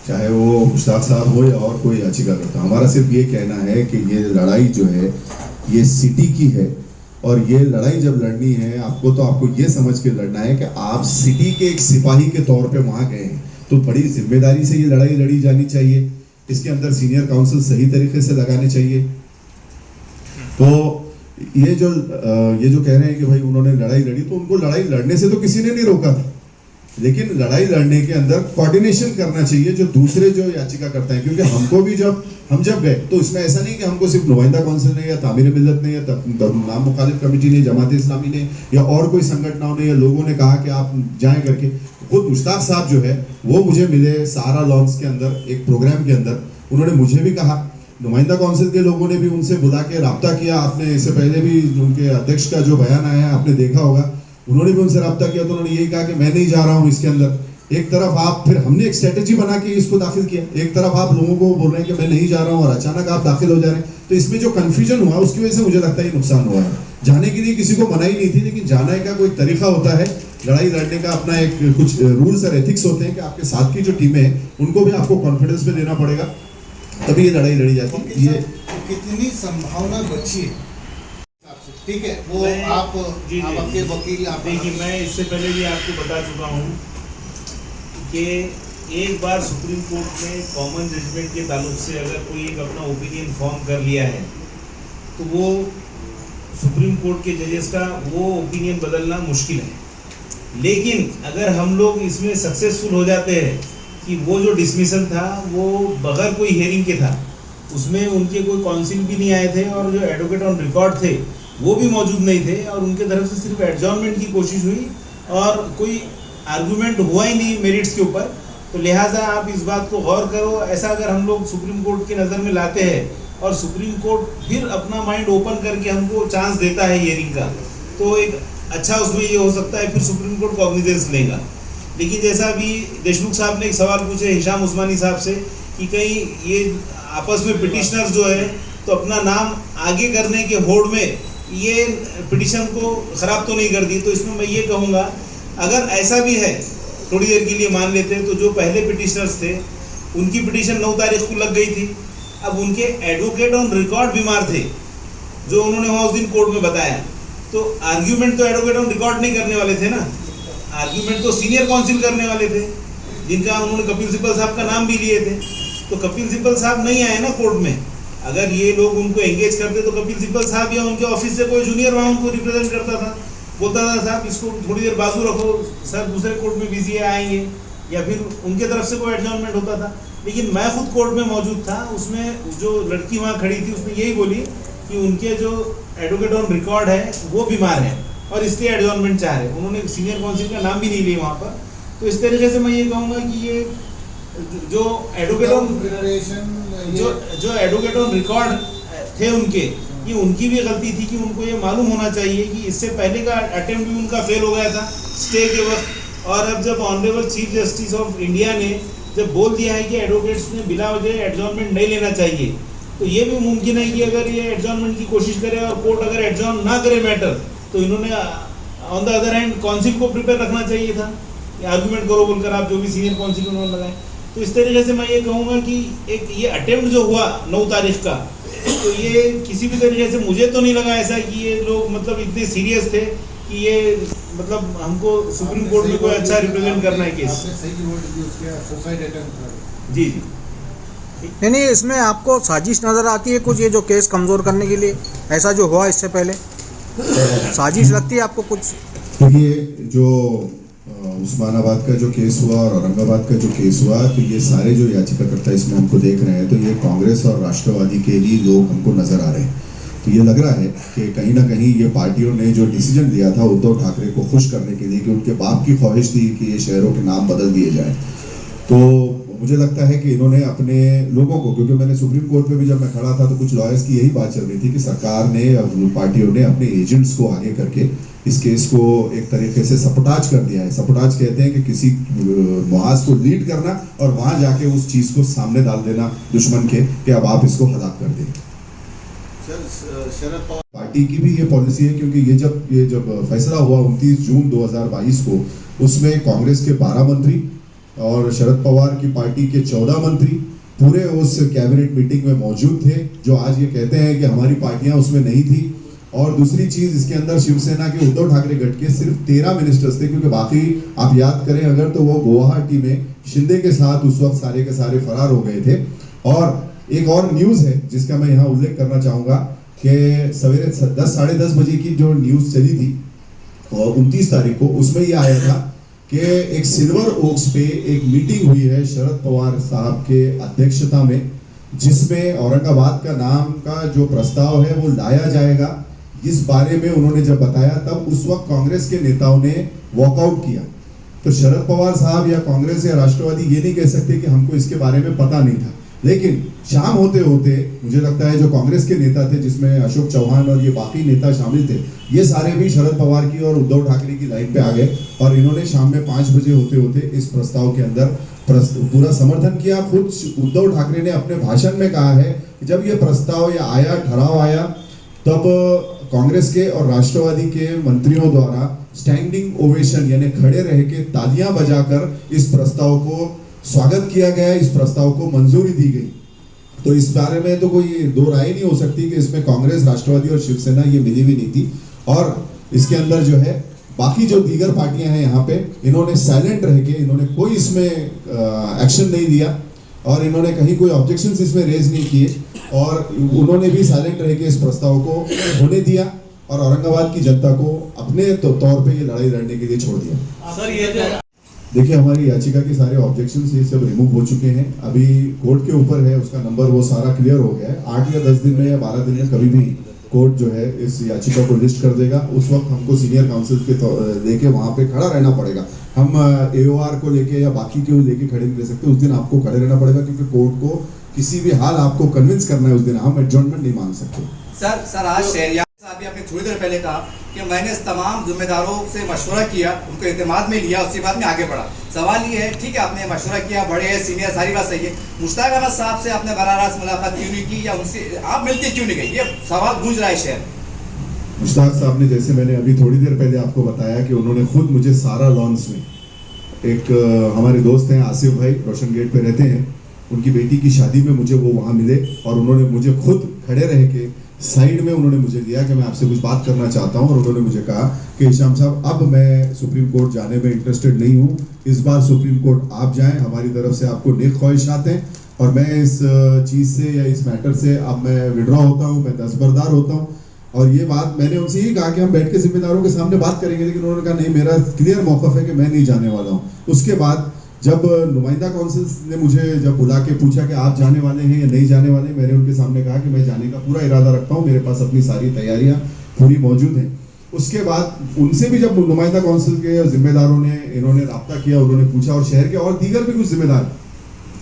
C: चाहे वो मुश्ताक साहब हो या और कोई याचिका करता। हमारा सिर्फ ये कहना है कि ये लड़ाई जो है ये सिटी की है और ये लड़ाई जब लड़नी है आपको ये समझ के लड़ना है कि आप सिटी के एक सिपाही के तौर पे वहाँ गए हैं, तो बड़ी जिम्मेदारी से ये लड़ाई लड़ी जानी चाहिए। इसके अंदर सीनियर काउंसिल सही तरीके से लगाने चाहिए। तो ये जो कह रहे हैं कि भाई उन्होंने लड़ाई लड़ी, तो उनको लड़ाई लड़ने से तो किसी ने नहीं रोका था, लेकिन लड़ाई लड़ने के अंदर कोऑर्डिनेशन करना चाहिए जो दूसरे जो याचिका करते हैं। क्योंकि हमको भी हम जब गए तो इसमें ऐसा नहीं कि हमको सिर्फ नुमाइंदा काउंसिल ने या तामीर मिल्लत ने या नाम मुखालिफ कमेटी ने, जमात इस्लामी ने या और कोई संगठनों ने या लोगों ने कहा कि आप जाएं करके। खुद मुश्ताक साहब जो है वो मुझे मिले सारा लॉन्स के अंदर एक प्रोग्राम के अंदर, उन्होंने मुझे भी कहा, नुमाइंदा काउंसिल के लोगों ने भी उनसे बुला के रब्ता किया। आपने इससे पहले भी उनके अध्यक्ष का जो बयान आया है आपने देखा होगा, उन्होंने भी उनसे रब्ता किया, तो उन्होंने यही कहा कि मैं नहीं जा रहा हूँ इसके अंदर। एक तरफ आप, फिर हमने एक स्ट्रेटेजी बना के इसको दाखिल किया, एक तरफ आप लोगों को बोल रहे हैं कि मैं नहीं जा रहा हूँ और अचानक आप दाखिल हो जा रहे हैं। तो इसमें जो कन्फ्यूजन हुआ उसकी वजह से मुझे लगता है नुकसान हुआ है। जाने के लिए किसी को मनाही नहीं थी, लेकिन जाने का कोई तरीका होता है, लड़ाई लड़ने का अपना एक कुछ रूल्स और एथिक्स होते हैं कि आपके साथ की जो टीमें हैं उनको भी आपको कॉन्फिडेंस में देना पड़ेगा, तभी ये लड़ाई लड़ी जाती है। ये
D: कितनी संभावना बची है? ठीक है, वो आप आपके वकील आप
A: देखिए, मैं इससे पहले भी आपको बता चुका हूँ कि एक बार सुप्रीम कोर्ट में कॉमन जजमेंट के ताल्लुक से अगर कोई एक अपना ओपिनियन फॉर्म कर लिया है तो वो सुप्रीम कोर्ट के जजेस का वो ओपिनियन बदलना मुश्किल है। लेकिन अगर हम लोग इसमें सक्सेसफुल हो जाते हैं कि वो जो डिसमिसल था वो बगैर कोई हियरिंग के था, उसमें उनके कोई काउंसिल भी नहीं आए थे और जो एडवोकेट ऑन रिकॉर्ड थे वो भी मौजूद नहीं थे और उनके तरफ से सिर्फ एडजॉर्नमेंट की कोशिश हुई और कोई आर्गूमेंट हुआ ही नहीं मेरिट्स के ऊपर, तो लिहाजा आप इस बात को गौर करो। ऐसा अगर हम लोग सुप्रीम कोर्ट की नज़र में लाते हैं और सुप्रीम कोर्ट फिर अपना माइंड ओपन करके हमको चांस देता है हियरिंग का, तो एक अच्छा उसमें ये हो सकता है फिर सुप्रीम कोर्ट कॉग्निजेंस लेगा। लेकिन जैसा अभी देशमुख साहब ने एक सवाल पूछे हिशाम उस्मानी साहब से कि कहीं ये आपस में पिटिशनर्स जो है तो अपना नाम आगे करने के होड़ में ये पिटिशन को ख़राब तो नहीं कर दी, तो इसमें मैं ये कहूँगा अगर ऐसा भी है थोड़ी देर के लिए मान लेते हैं तो जो पहले पिटिशनर्स थे उनकी पिटिशन 9 तारीख को लग गई थी, अब उनके एडवोकेट ऑन रिकॉर्ड बीमार थे जो उन्होंने वहाँ उस दिन कोर्ट में बताया, तो आर्ग्यूमेंट तो एडवोकेट ऑन रिकॉर्ड नहीं करने वाले थे ना, आर्ग्यूमेंट तो सीनियर काउंसिल करने वाले थे जिनका उन्होंने कपिल सिब्बल साहब का नाम भी लिए थे। तो कपिल सिब्बल साहब नहीं आए ना कोर्ट में, अगर ये लोग उनको एंगेज करते तो कपिल सिब्बल साहब या उनके ऑफिस से कोई जूनियर वहाँ उनको रिप्रेजेंट करता था, बोलता था साहब इसको थोड़ी देर बाजू रखो सर दूसरे कोर्ट में बिजी आएंगे, या फिर उनके तरफ से कोई एडजॉर्नमेंट होता था। लेकिन मैं खुद कोर्ट में मौजूद था, उसमें जो लड़की वहाँ खड़ी थी उसने यही बोली कि उनके जो एडवोकेट ऑन रिकॉर्ड है वो बीमार है और इसलिए एडजॉर्नमेंट चाह रहे, उन्होंने सीनियर काउंसिल का नाम भी नहीं लिया वहाँ पर। तो इस तरीके से मैं ये कहूँगा कि ये जो एडवोकेट ऑन जो एडवोकेट ऑन रिकॉर्ड थे उनके, ये उनकी भी गलती थी कि उनको ये मालूम होना चाहिए कि इससे पहले का अटेम्प्ट भी उनका फेल हो गया था स्टे के वक्त, और अब जब honourable chief justice of India ने जब बोल दिया है कि एडवोकेट्स ने बिना वजह एडजॉर्नमेंट नहीं लेना चाहिए, तो ये भी मुमकिन है कि अगर ये एडजॉर्नमेंट की कोशिश करे और कोर्ट अगर एडजॉर्न ना करे मैटर, तो इन्होंने on the other hand council को प्रिपेयर रखना चाहिए था, आर्गूमेंट करो बोलकर आप जो भी सीनियर काउंसिल उन्होंने लगाए। तो इस तरीके से मैं ये कहूँगा कि एक ये अटेम्प्ट जो हुआ 9 तारीख का, तो ये किसी भी तरीके से मुझे तो नहीं लगा ऐसा कि ये लोग मतलब इतने सीरियस थे कि ये मतलब हमको सुप्रीम कोर्ट में कोई अच्छा रिप्रेजेंट करना है केस। जी जी
F: नहीं, इसमें आपको साजिश नज़र आती है कुछ, ये जो केस कमज़ोर करने के लिए ऐसा जो हुआ इससे पहले साजिश लगती है आपको कुछ?
C: देखिए जो उस्मानाबाद का जो केस हुआ और औरंगाबाद का जो केस हुआ, तो ये सारे जो याचिकाकर्ता इसमें हमको देख रहे हैं तो ये कांग्रेस और राष्ट्रवादी के ही लोग हमको नजर आ रहे हैं। तो ये लग रहा है कि कहीं ना कहीं ये पार्टियों ने जो डिसीजन लिया था उद्धव ठाकरे को खुश करने के लिए कि उनके बाप की ख्वाहिश थी कि ये शहरों के नाम बदल दिए जाए, तो मुझे लगता है कि इन्होंने अपने लोगों को, क्योंकि मैंने सुप्रीम कोर्ट में भी जब मैं खड़ा था तो कुछ लॉयर्स की यही बात चल रही थी कि सरकार ने पार्टियों ने अपने एजेंट्स को आगे करके इस केस को एक तरीके से सबोटाज कर दिया है। सबोटाज कहते हैं कि किसी मुहाज को लीड करना और वहां जाके उस चीज को सामने डाल देना दुश्मन के कि अब आप इसको हलाक कर दें।
D: शरद पवार
C: पार्टी की भी ये पॉलिसी है, क्योंकि ये जब फैसला हुआ 29 जून 2022 को, उसमें कांग्रेस के 12 मंत्री और शरद पवार की पार्टी के 14 मंत्री पूरे उस कैबिनेट मीटिंग में मौजूद थे, जो आज ये कहते हैं कि हमारी पार्टियां उसमें नहीं थी। और दूसरी चीज, इसके अंदर शिवसेना के उद्धव ठाकरे गट के सिर्फ 13 मिनिस्टर्स थे, क्योंकि बाकी आप याद करें अगर तो वो गुवाहाटी में शिंदे के साथ उस वक्त सारे के सारे फरार हो गए थे। और एक और न्यूज है जिसका मैं यहाँ उल्लेख करना चाहूंगा कि सवेरे 10 साढ़े 10 बजे की जो न्यूज चली थी 29 तारीख को, उसमें ये आया था कि एक सिल्वर ओक्स पे एक मीटिंग हुई है शरद पवार साहब के अध्यक्षता में, जिसमें औरंगाबाद का नाम का जो प्रस्ताव है वो लाया जाएगा। इस बारे में उन्होंने जब बताया तब उस वक्त कांग्रेस के नेताओं ने वॉकआउट किया। तो शरद पवार साहब या कांग्रेस या राष्ट्रवादी ये नहीं कह सकते कि हमको इसके बारे में पता नहीं था, लेकिन शाम होते होते मुझे लगता है जो कांग्रेस के नेता थे, जिसमें अशोक चौहान और ये बाकी नेता शामिल थे, ये सारे भी शरद पवार की और उद्धव ठाकरे की लाइन पे आ गए और इन्होंने शाम में 5 बजे होते होते इस प्रस्ताव के अंदर पूरा समर्थन किया। खुद उद्धव ठाकरे ने अपने भाषण में कहा है कि जब ये प्रस्ताव या आया, ठहराव आया, तब कांग्रेस के और राष्ट्रवादी के मंत्रियों द्वारा स्टैंडिंग ओवेशन यानी खड़े रह के तालियां बजाकर इस प्रस्ताव को स्वागत किया गया, इस प्रस्ताव को मंजूरी दी गई। तो इस बारे में तो कोई दो राय नहीं हो सकती कि इसमें कांग्रेस, राष्ट्रवादी और शिवसेना ये मिली भी नहीं थी। और इसके अंदर जो है बाकी जो दीगर पार्टियां हैं यहाँ पे, इन्होंने साइलेंट रह के, इन्होंने कोई इसमें एक्शन नहीं लिया और इन्होंने कहीं कोई ऑब्जेक्शंस इसमें रेज नहीं किए और उन्होंने भी साइलेंट रह के इस प्रस्ताव को होने दिया और औरंगाबाद की जनता को अपने तौर पे ये लड़ाई लड़ने के लिए छोड़ दिया।
A: सर ये
C: देखिए हमारी याचिका के सारे ऑब्जेक्शंस ये सब रिमूव हो चुके हैं, अभी कोर्ट के ऊपर है, उसका नंबर वो सारा क्लियर हो गया है। 8 या 10 दिन में या 12 दिन में कभी भी कोर्ट जो है इस याचिका को लिस्ट कर देगा। उस वक्त हमको सीनियर काउंसिल के लेके वहाँ पे खड़ा रहना पड़ेगा। हम AOR को लेके या बाकी को लेके खड़े नहीं रह सकते, उस दिन आपको खड़े रहना पड़ेगा, क्योंकि कोर्ट को किसी भी हाल आपको कन्विंस करना है उस दिन हम एडजॉर्नमेंट नहीं मांग सकते।
E: सर आज शहरियार साहब ने आपने थोड़ी देर पहले कहा कि मैंने तमाम जिम्मेदारों से मशवरा किया, उनको एतमाद में लिया, उसके बाद में आगे बढ़ा। सवाल ये है, ठीक है आपने मशवरा किया, बड़े हैं, सीनियर, सारी बात सही है, मुश्ताक अहमद साहब से आपने बराह रास्त मुलाकात क्यों नहीं की या उनसे आप मिलते क्यों नहीं गए? ये सवाल गूंज रहा है शहर।
C: मुश्ताक साहब ने, जैसे मैंने अभी थोड़ी देर पहले आपको बताया कि उन्होंने खुद मुझे सारा लॉन्स में एक हमारे दोस्त हैं आसिफ भाई, रोशन गेट पे रहते हैं, उनकी बेटी की शादी में मुझे वो वहाँ मिले और उन्होंने मुझे खुद खड़े रह के साइड में उन्होंने मुझे लिया कि मैं आपसे कुछ बात करना चाहता हूँ और उन्होंने मुझे कहा कि हिशाम साहब अब मैं सुप्रीम कोर्ट जाने में इंटरेस्टेड नहीं हूँ, इस बार सुप्रीम कोर्ट आप जाएं, हमारी तरफ से आपको नेक ख्वाहिशात हैं और मैं इस चीज़ से या इस मैटर से अब मैं विड्रॉ होता हूँ, मैं दस्तबरदार होता हूँ। और ये बात मैंने उनसे ही कहा कि हम बैठ के जिम्मेदारों के सामने बात करेंगे, लेकिन उन्होंने कहा नहीं, मेरा क्लियर मौक़िफ़ है कि मैं नहीं जाने वाला हूँ। उसके बाद जब नुमाइंदा काउंसिल ने मुझे जब बुला के पूछा कि आप जाने वाले हैं या नहीं जाने वाले, मैंने उनके सामने कहा कि मैं जाने का पूरा इरादा रखता हूँ, मेरे पास अपनी सारी तैयारियाँ पूरी मौजूद हैं। उसके बाद उनसे भी जब नुमाइंदा काउंसिल के जिम्मेदारों ने इन्होंने रब्ता किया, उन्होंने पूछा और शहर के और दीगर भी कुछ जिम्मेदार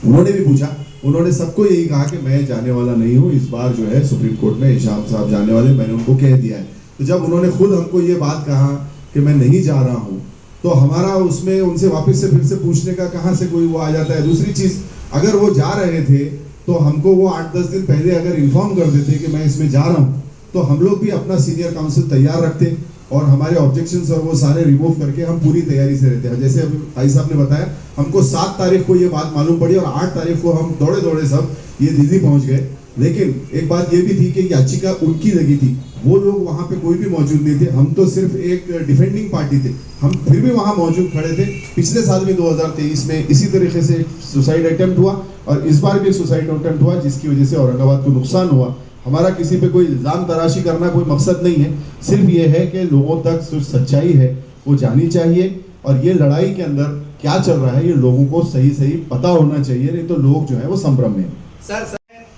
C: उन्होंने भी पूछा, उन्होंने सबको यही कहा कि मैं जाने वाला नहीं हूँ, इस बार जो है सुप्रीम कोर्ट में हिशाम साहब जाने वाले, मैंने उनको कह दिया है। तो जब उन्होंने खुद हमको ये बात कहा कि मैं नहीं जा रहा हूँ, तो हमारा उसमें उनसे वापस से फिर से पूछने का कहाँ से कोई वो आ जाता है। दूसरी चीज़, अगर वो जा रहे थे तो हमको वो 8-10 दिन पहले अगर इन्फॉर्म कर देते कि मैं इसमें जा रहा हूँ, तो हम लोग भी अपना सीनियर काउंसिल तैयार रखते और हमारे ऑब्जेक्शंस और वो सारे रिमूव करके हम पूरी तैयारी से रहते हैं। जैसे अभी भाई साहब ने बताया, हमको 7 तारीख को ये बात मालूम पड़ी और 8 तारीख को हम दौड़े दौड़े सब ये दिल्ली पहुंच गए। लेकिन एक बात ये भी थी कि याचिका उनकी लगी थी, वो लोग वहाँ पे कोई भी मौजूद नहीं थे, हम तो सिर्फ एक डिफेंडिंग पार्टी थे, हम फिर भी वहाँ मौजूद खड़े थे। पिछले साल भी 2023 में इसी तरीके से सुसाइड अटेम्प्ट हुआ और इस बार भी सुसाइड अटेम्प्ट हुआ, जिसकी वजह से औरंगाबाद को नुकसान हुआ। हमारा किसी पे कोई इल्ज़ाम तराशी करना कोई मकसद नहीं है, सिर्फ ये है कि लोगों तक जो सच्चाई है वो जानी चाहिए और ये लड़ाई के अंदर क्या चल रहा है ये लोगों को सही सही पता होना चाहिए, नहीं तो लोग जो है वो संभ्रम में।
E: सर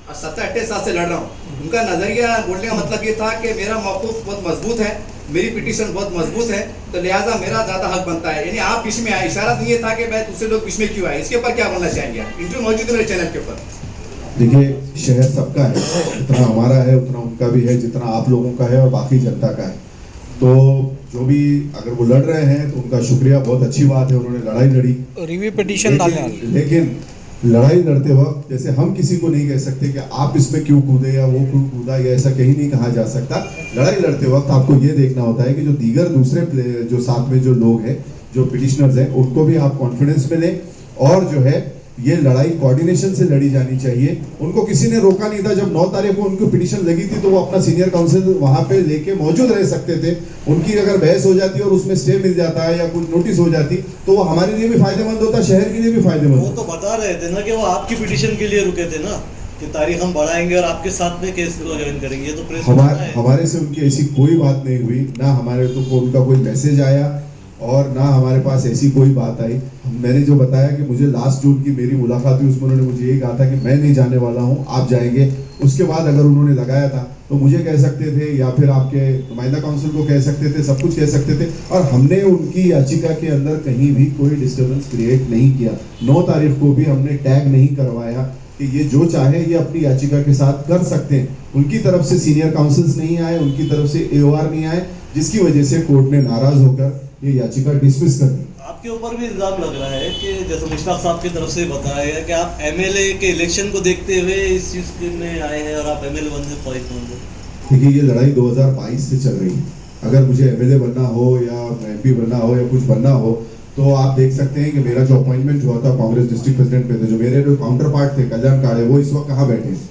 E: 27-28 साल से लड़ रहा हूँ, उनका नजरिया बोलने का मतलब ये था कि मेरा मौक़िफ़ बहुत मजबूत है, मेरी पिटीशन बहुत मजबूत है, तो लिहाजा मेरा ज़्यादा हक बनता है। यानी आप बीच में आए, इशारा तो ये था कि मैं दूसरे लोग बीच में क्यों आए। इसके ऊपर क्या बोलना चाहेंगे? इंटरव्यू मौजूद है मेरे चैनल के ऊपर।
C: देखिए, शहर सबका है, जितना हमारा है उतना उनका भी है, जितना आप लोगों का है और बाकी जनता का है। तो जो भी अगर वो लड़ रहे हैं तो उनका शुक्रिया, बहुत अच्छी बात है, उन्होंने लड़ाई लड़ी।
F: रिव्यू पिटीशन डालने,
C: लेकिन लड़ाई लड़ते वक्त जैसे हम किसी को नहीं कह सकते कि आप इसमें क्यों कूदे या वो क्यों कूदा, या ऐसा कहीं नहीं कहा जा सकता। लड़ाई लड़ते वक्त आपको ये देखना होता है कि जो दीगर दूसरे जो साथ में जो लोग हैं, जो पिटिशनर्स हैं, उनको भी आप कॉन्फिडेंस में लें और जो है ये लड़ाई कोऑर्डिनेशन से लड़ी जानी चाहिए। उनको किसी ने रोका नहीं था, जब 9 तारीख को उनको पिटीशन लगी थी तो वो अपना सीनियर काउंसिल वहां पे लेके मौजूद रह सकते थे। उनकी अगर बहस हो जाती और उसमें स्टे मिल जाता है या कुछ नोटिस हो जाती तो वो हमारे लिए भी फायदेमंद होता, शहर के लिए भी फायदेमंद।
G: वो तो बता रहे थे ना कि वो आपकी पिटीशन के लिए रुके थे ना कि तारीख हम बढ़ाएंगे और आपके साथ में केस को ज्वाइन करेंगे, ये तो प्रेस
C: हमारे से उनकी ऐसी कोई बात नहीं हुई, ना हमारे तो उनका कोई मैसेज आया और ना हमारे पास ऐसी कोई बात आई। मैंने जो बताया कि मुझे लास्ट जून की मेरी मुलाकात हुई, उसमें उन्होंने मुझे ये कहा था कि मैं नहीं जाने वाला हूँ, आप जाएंगे। उसके बाद अगर उन्होंने लगाया था तो मुझे कह सकते थे या फिर आपके नुमाइंदा काउंसिल को कह सकते थे, सब कुछ कह सकते थे, और हमने उनकी याचिका के अंदर कहीं भी कोई डिस्टर्बेंस क्रिएट नहीं किया। 9 तारीख को भी हमने टैग नहीं करवाया कि ये जो चाहे ये अपनी याचिका के साथ कर सकते हैं। उनकी तरफ से सीनियर काउंसिल्स नहीं आए, उनकी तरफ से AOR नहीं आए, जिसकी वजह से कोर्ट ने नाराज होकर ये याचिका डिसमिस कर दी।
G: आपके ऊपर भी इल्जाम लग रहा है कि जैसे मुश्ताक साहब की तरफ से बताया गया कि आप MLA के इलेक्शन को देखते हुए इस चीज़ में आए हैं और आप MLA बनने के ख्वाहिश होंगे।
C: देखिए, ये लड़ाई 2022 से चल रही है। अगर मुझे MLA बनना हो या MP बनना हो या कुछ बनना हो तो आप देख सकते हैं कि मेरा जो अपॉइंटमेंट हुआ था कांग्रेस डिस्ट्रिक्ट प्रेसिडेंट पे थे, जो मेरे जो काउंटर पार्ट थे कल्याण काड़े, वो इस वक्त कहाँ बैठे हैं?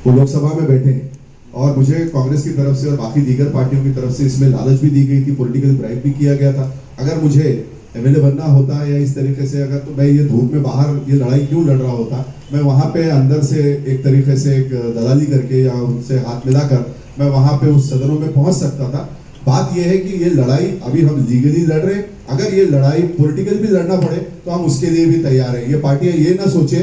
C: वो लोकसभा में बैठे हैं। और मुझे कांग्रेस की तरफ से और बाकी दीगर पार्टियों की तरफ से इसमें लालच भी दी गई थी, पॉलिटिकल ब्राइब भी किया गया था। अगर मुझे MLA बनना होता या इस तरीके से अगर, तो मैं ये धूप में बाहर ये लड़ाई क्यों लड़ रहा होता? मैं वहाँ पे अंदर से एक तरीके से एक दलाली करके या उनसे हाथ मिलाकर मैं वहाँ पे उस सदनों में पहुँच सकता था। बात यह है कि ये लड़ाई अभी हम लीगली लड़ रहे हैं, अगर ये लड़ाई पॉलिटिकल भी लड़ना पड़े तो हम उसके लिए भी तैयार हैं। ये पार्टियाँ ये ना सोचे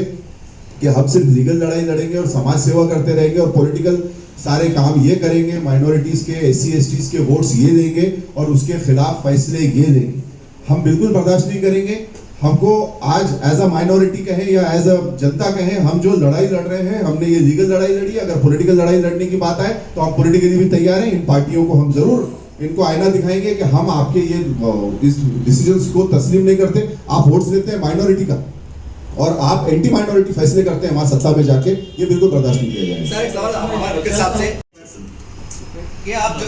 C: कि हम सिर्फ लीगल लड़ाई लड़ेंगे और समाज सेवा करते रहेंगे और पॉलिटिकल सारे काम ये करेंगे, माइनॉरिटीज़ के, SC STs के वोट्स ये लेंगे और उसके खिलाफ फैसले ये लेंगे। हम बिल्कुल बर्दाश्त नहीं करेंगे। हमको आज एज अ माइनॉरिटी कहें या एज अ जनता कहें, हम जो लड़ाई लड़ रहे हैं, हमने ये लीगल लड़ाई लड़ी। अगर पॉलिटिकल लड़ाई लड़ने की बात आए तो हम पॉलिटिकली भी तैयार हैं। इन पार्टियों को हम जरूर इनको आईना दिखाएंगे कि हम आपके ये इस डिसीजंस को तस्लीम नहीं करते। आप वोट्स लेते हैं माइनॉरिटी का और आप एंटी माइनॉरिटी फैसले करते हैं वहां सत्ता में जाके, ये बिल्कुल बर्दाश्त नहीं किया जाएगा।
E: सर एक सवाल हमारे वकील साहब से कि आप जो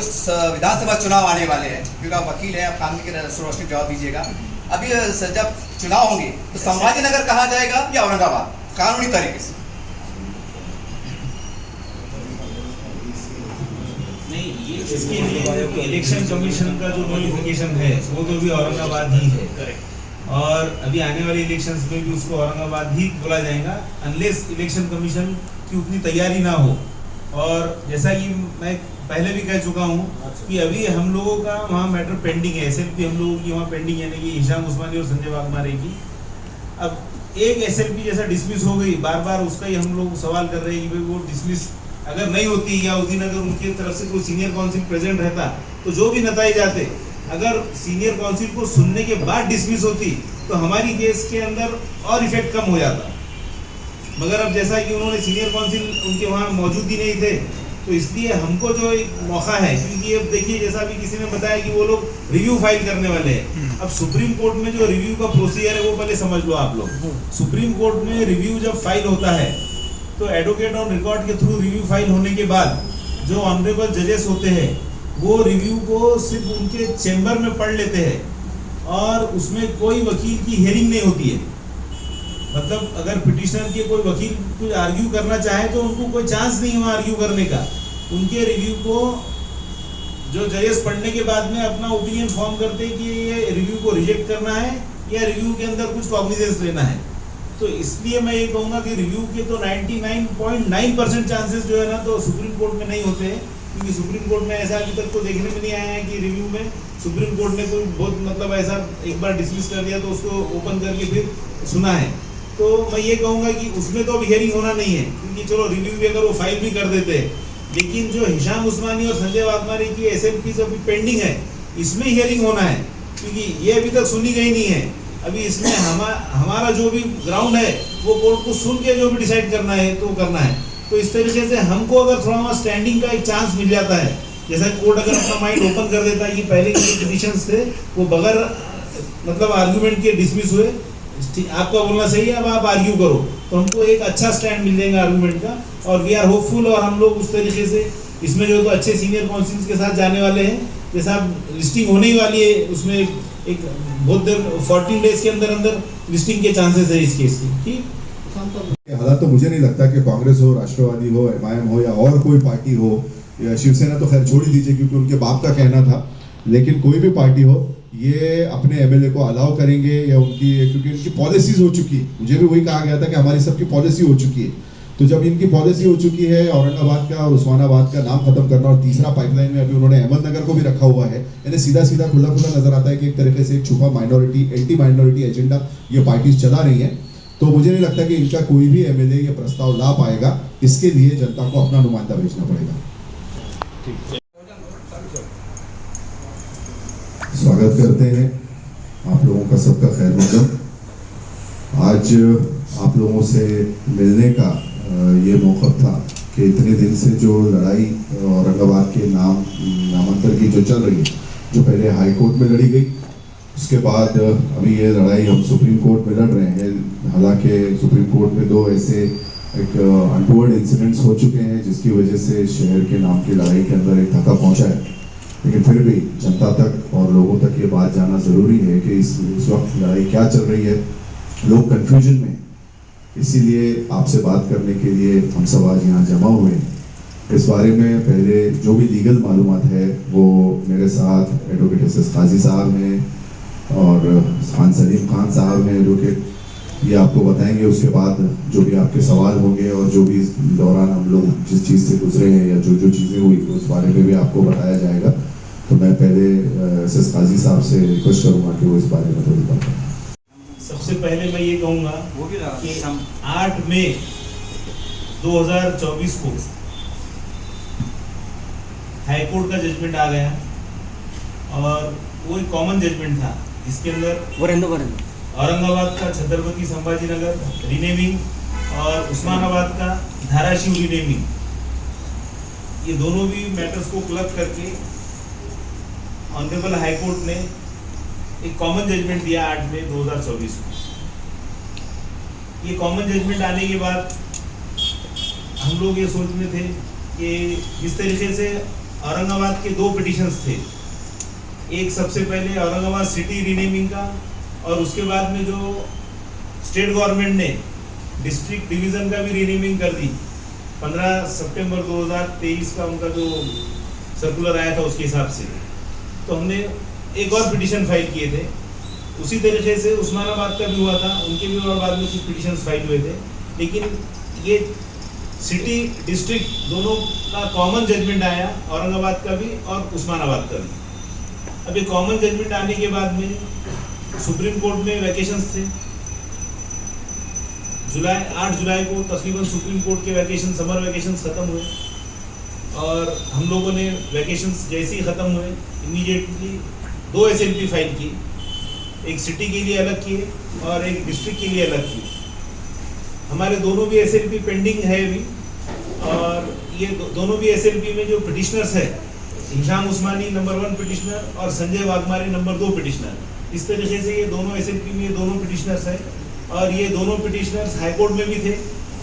E: विधानसभा चुनाव आने वाले हैं, क्योंकि आप वकील हैं, आप कानून की रोशनी जवाब दीजिएगा। अभी जब चुनाव होंगे तो संभाजी नगर कहा जाएगा या औरंगाबाद कानूनी तरीके से?
A: नहीं, ये इसके लिए इलेक्शन कमीशन का जो नोटिफिकेशन है वो तो भी औरंगाबाद ही है, और अभी आने वाले इलेक्शंस में भी उसको औरंगाबाद ही बोला जाएगा अनलेस इलेक्शन कमीशन की उतनी तैयारी ना हो। और जैसा कि मैं पहले भी कह चुका हूँ कि अभी हम लोगों का वहाँ मैटर पेंडिंग है, SLP हम लोगों की वहाँ पेंडिंग, यानी कि हिशाम उस्मानी और संजय वाघमारे की। अब एक SLP जैसा डिसमिस हो गई, बार बार उसका ही हम लोग सवाल कर रहे हैं कि भाई वो डिसमिस अगर नहीं होती या उस दिन अगर उनकी तरफ से कोई सीनियर काउंसिल प्रेजेंट रहता तो जो भी नताइज आते, अगर सीनियर काउंसिल को सुनने के बाद डिसमिस होती तो हमारी केस के अंदर और इफेक्ट कम हो जाता। मगर अब जैसा कि उन्होंने सीनियर काउंसिल उनके वहाँ मौजूद ही नहीं थे, तो इसलिए हमको जो एक मौका है, क्योंकि अब देखिए जैसा भी किसी ने बताया कि वो लोग रिव्यू फाइल करने वाले हैं। अब सुप्रीम कोर्ट में जो रिव्यू का प्रोसीजर है वो पहले समझ लो आप लोग। सुप्रीम कोर्ट में रिव्यू जब फाइल होता है तो एडवोकेट ऑन रिकॉर्ड के थ्रू रिव्यू फाइल होने के बाद जो ऑनरेबल जजेस होते हैं वो रिव्यू को सिर्फ उनके चैम्बर में पढ़ लेते हैं और उसमें कोई वकील की हियरिंग नहीं होती है। मतलब अगर पिटिशनर के कोई वकील कुछ आर्ग्यू करना चाहे तो उनको कोई चांस नहीं हुआ आर्ग्यू करने का। उनके रिव्यू को जो जजेस पढ़ने के बाद में अपना ओपिनियन फॉर्म करते हैं कि ये रिव्यू को रिजेक्ट करना है या रिव्यू के अंदर कुछ कॉग्निजेंस लेना है। तो इसलिए मैं ये कहूँगा कि रिव्यू के तो 99.9% चांसेस जो है ना तो सुप्रीम कोर्ट में नहीं होते हैं, क्योंकि सुप्रीम कोर्ट में ऐसा अभी तक तो देखने में नहीं आया है कि रिव्यू में सुप्रीम कोर्ट ने कोई बहुत मतलब ऐसा एक बार डिसमिस कर दिया तो उसको ओपन करके फिर सुना है। तो मैं ये कहूँगा कि उसमें तो अब हियरिंग होना नहीं है, क्योंकि चलो रिव्यू भी अगर वो फाइल भी कर देते हैं, लेकिन जो हिशाम उस्मानी और संजय वाघमारे की SLP अभी पेंडिंग है, इसमें हियरिंग होना है, क्योंकि ये अभी तक सुनी गई नहीं है। अभी इसमें हमारा जो भी ग्राउंड है वो कोर्ट को सुन के जो भी डिसाइड करना है तो करना है। तो इस तरीके से हमको अगर थोड़ा वहाँ स्टैंडिंग का एक चांस मिल जाता है, जैसा कोर्ट अगर अपना माइंड ओपन कर देता है कि पहले के जो पिटिशंस थे वो बगैर मतलब आर्ग्यूमेंट के डिसमिस हुए, आपका बोलना सही है, अब आप आर्ग्यू करो, तो हमको एक अच्छा स्टैंड मिल जाएगा आर्गूमेंट का। और वी आर होपफुल, और हम लोग उस तरीके से इसमें जो तो अच्छे सीनियर काउंसिल्स के साथ जाने वाले हैं, जैसा लिस्टिंग होने ही वाली है, उसमें एक बहुत देर 14 डेज के अंदर अंदर लिस्टिंग के चांसेस है इस केस की। ठीक,
C: हालात तो मुझे नहीं लगता कि कांग्रेस हो, राष्ट्रवादी हो, MIM हो या और कोई पार्टी हो, या शिवसेना तो खैर छोड़ ही दीजिए क्योंकि उनके बाप का कहना था, लेकिन कोई भी पार्टी हो ये अपने MLA को अलाउ करेंगे या उनकी, क्योंकि उनकी पॉलिसीज हो चुकी है। मुझे भी वही कहा गया था कि हमारी सबकी पॉलिसी हो चुकी है। तो जब इनकी पॉलिसी हो चुकी है औरंगाबाद का और उस्मानाबाद का नाम खत्म करना, और तीसरा पाइपलाइन में अभी उन्होंने अहमदनगर को भी रखा हुआ है, यानी सीधा सीधा खुला खुला नजर आता है कि एक तरीके से एक छुपा माइनॉरिटी एंटी माइनॉरिटी एजेंडा ये पार्टीज चला रही हैं। तो मुझे नहीं लगता कि इनका कोई भी MLA ये प्रस्ताव ला पाएगा। इसके लिए जनता को अपना नुमाइंदा भेजना पड़ेगा। स्वागत करते हैं आप लोगों का, सबका खैर मकदम। आज आप लोगों से मिलने का ये मौका था कि इतने दिन से जो लड़ाई औरंगाबाद के नामांतर की जो चल रही है, जो पहले हाई कोर्ट में लड़ी गई, उसके बाद अभी ये लड़ाई हम सुप्रीम कोर्ट में लड़ रहे हैं। हालांकि सुप्रीम कोर्ट में दो ऐसे एक अनटूवर्ड इंसिडेंट्स हो चुके हैं जिसकी वजह से शहर के नाम की लड़ाई के अंदर एक धक्का पहुंचा है, लेकिन फिर भी जनता तक और लोगों तक ये बात जाना ज़रूरी है कि इस वक्त लड़ाई क्या चल रही है। लोग कन्फ्यूजन में, इसीलिए आपसे बात करने के लिए हम सब आज यहाँ जमा हुए हैं। इस बारे में पहले जो भी लीगल मालूमात है वो मेरे साथ एडवोकेट SS काजी साहब हैं और खान सलीम खान साहब हैं एडवोकेट, ये आपको बताएंगे। उसके बाद जो भी आपके सवाल होंगे और जो भी इस दौरान हम लोग जिस चीज़ से गुजरे हैं या जो जो चीज़ें हुई उस बारे में भी आपको बताया जाएगा। तो मैं पहले SS काजी साहब से रिक्वेस्ट करूँगा कि वो इस बारे में थोड़ी बात करें।
A: सबसे पहले मैं ये कहूँगा कि 8 मई 2024 को हाईकोर्ट का जजमेंट आ गया और वो एक कॉमन जजमेंट था जिसके अंदर औरंगाबाद का छत्रपति संभाजीनगर रीनेमिंग और उस्मानाबाद का धाराशिव रीनेमिंग, ये दोनों भी मैटर्स को क्लब करके ऑनरेबल हाई कोर्ट ने एक कॉमन जजमेंट दिया 8 मई 2024 को। ये कॉमन जजमेंट आने के बाद हम लोग ये सोच में थे कि इस तरीके से औरंगाबाद के 2 पिटिशंस थे, एक सबसे पहले औरंगाबाद सिटी रीनेमिंग का और उसके बाद में जो स्टेट गवर्नमेंट ने डिस्ट्रिक्ट डिवीज़न का भी रीनेमिंग कर दी 15 सितंबर 2023 का उनका जो सर्कुलर आया था उसके हिसाब से, तो हमने एक और पिटिशन फाइल किए थे। उसी तरीके से उस्मानाबाद का भी हुआ था, उनके भी और बाद में कुछ पिटिशंस फाइल हुए थे, लेकिन ये सिटी डिस्ट्रिक्ट दोनों का कॉमन जजमेंट आया, औरंगाबाद का भी और उस्मानाबाद का भी। अब ये कॉमन जजमेंट आने के बाद में सुप्रीम कोर्ट में वैकेशंस थे। 8 जुलाई को तकरीबन सुप्रीम कोर्ट के वैकेशन समर वैकेशंस ख़त्म हुए और हम लोगों ने वैकेशंस जैसे ही ख़त्म हुए इमीडिएटली 2 SLP फाइल की, एक सिटी के लिए अलग किए और एक डिस्ट्रिक्ट के लिए अलग किए। हमारे दोनों भी SLP पेंडिंग है अभी, और ये दोनों भी SLP में जो पिटिशनर्स है, हिशाम उस्मानी नंबर 1 पिटिशनर और संजय वाघमारे नंबर 2 पिटिशनर, इस तरीके से ये दोनों SLP में दोनों पिटिशनर्स है और ये दोनों पिटिशनर्स हाई कोर्ट में भी थे,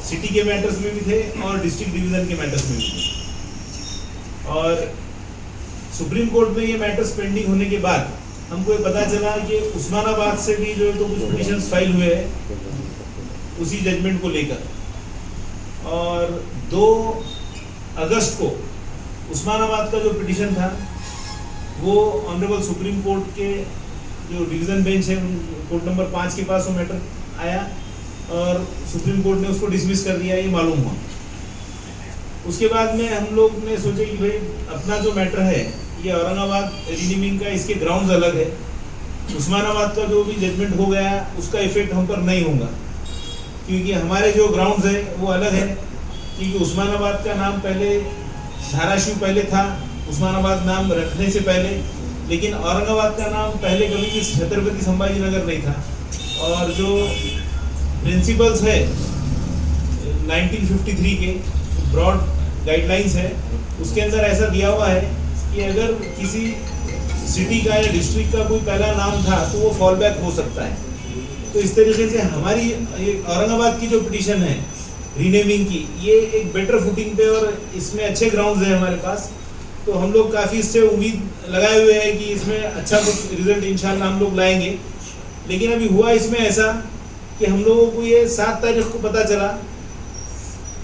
A: सिटी के मैटर्स में भी थे और डिस्ट्रिक्ट डिवीज़न के मैटर्स में भी थे। और सुप्रीम कोर्ट में ये मैटर्स पेंडिंग होने के बाद हमको ये पता चला कि उस्मानाबाद से भी जो है तो कुछ पिटिशंस फाइल हुए हैं उसी जजमेंट को लेकर, और 2 अगस्त को उस्मानाबाद का जो पिटिशन था वो ऑनरेबल सुप्रीम कोर्ट के जो डिवीज़न बेंच है कोर्ट नंबर 5 के पास वो मैटर आया और सुप्रीम कोर्ट ने उसको डिसमिस कर दिया, ये मालूम हुआ। उसके बाद में हम लोग ने सोचे कि भाई अपना जो मैटर है ये औरंगाबाद रीनेमिंग का, इसके ग्राउंड्स अलग है, उस्मानाबाद का जो भी जजमेंट हो गया उसका इफेक्ट हम पर नहीं होगा, क्योंकि हमारे जो ग्राउंड्स है वो अलग है। क्योंकि उस्मानाबाद का नाम पहले धाराशिव पहले था, उस्मानाबाद नाम रखने से पहले, लेकिन औरंगाबाद का नाम पहले कभी भी छत्रपति संभाजीनगर नहीं था। और जो प्रिंसिपल्स है 1953 के ब्रॉड गाइडलाइंस है, उसके अंदर ऐसा दिया हुआ है कि अगर किसी सिटी का या डिस्ट्रिक्ट का कोई पहला नाम था तो वो फॉल बैक हो सकता है। तो इस तरीके से हमारी औरंगाबाद की जो पिटीशन है रीनेमिंग की, ये एक बेटर फुटिंग पे और इसमें अच्छे ग्राउंड्स हैं हमारे पास, तो हम लोग काफ़ी इससे उम्मीद लगाए हुए हैं कि इसमें अच्छा कुछ रिजल्ट इंशाल्लाह हम लोग लाएंगे। लेकिन अभी हुआ इसमें ऐसा कि हम लोगों को ये 7 तारीख को पता चला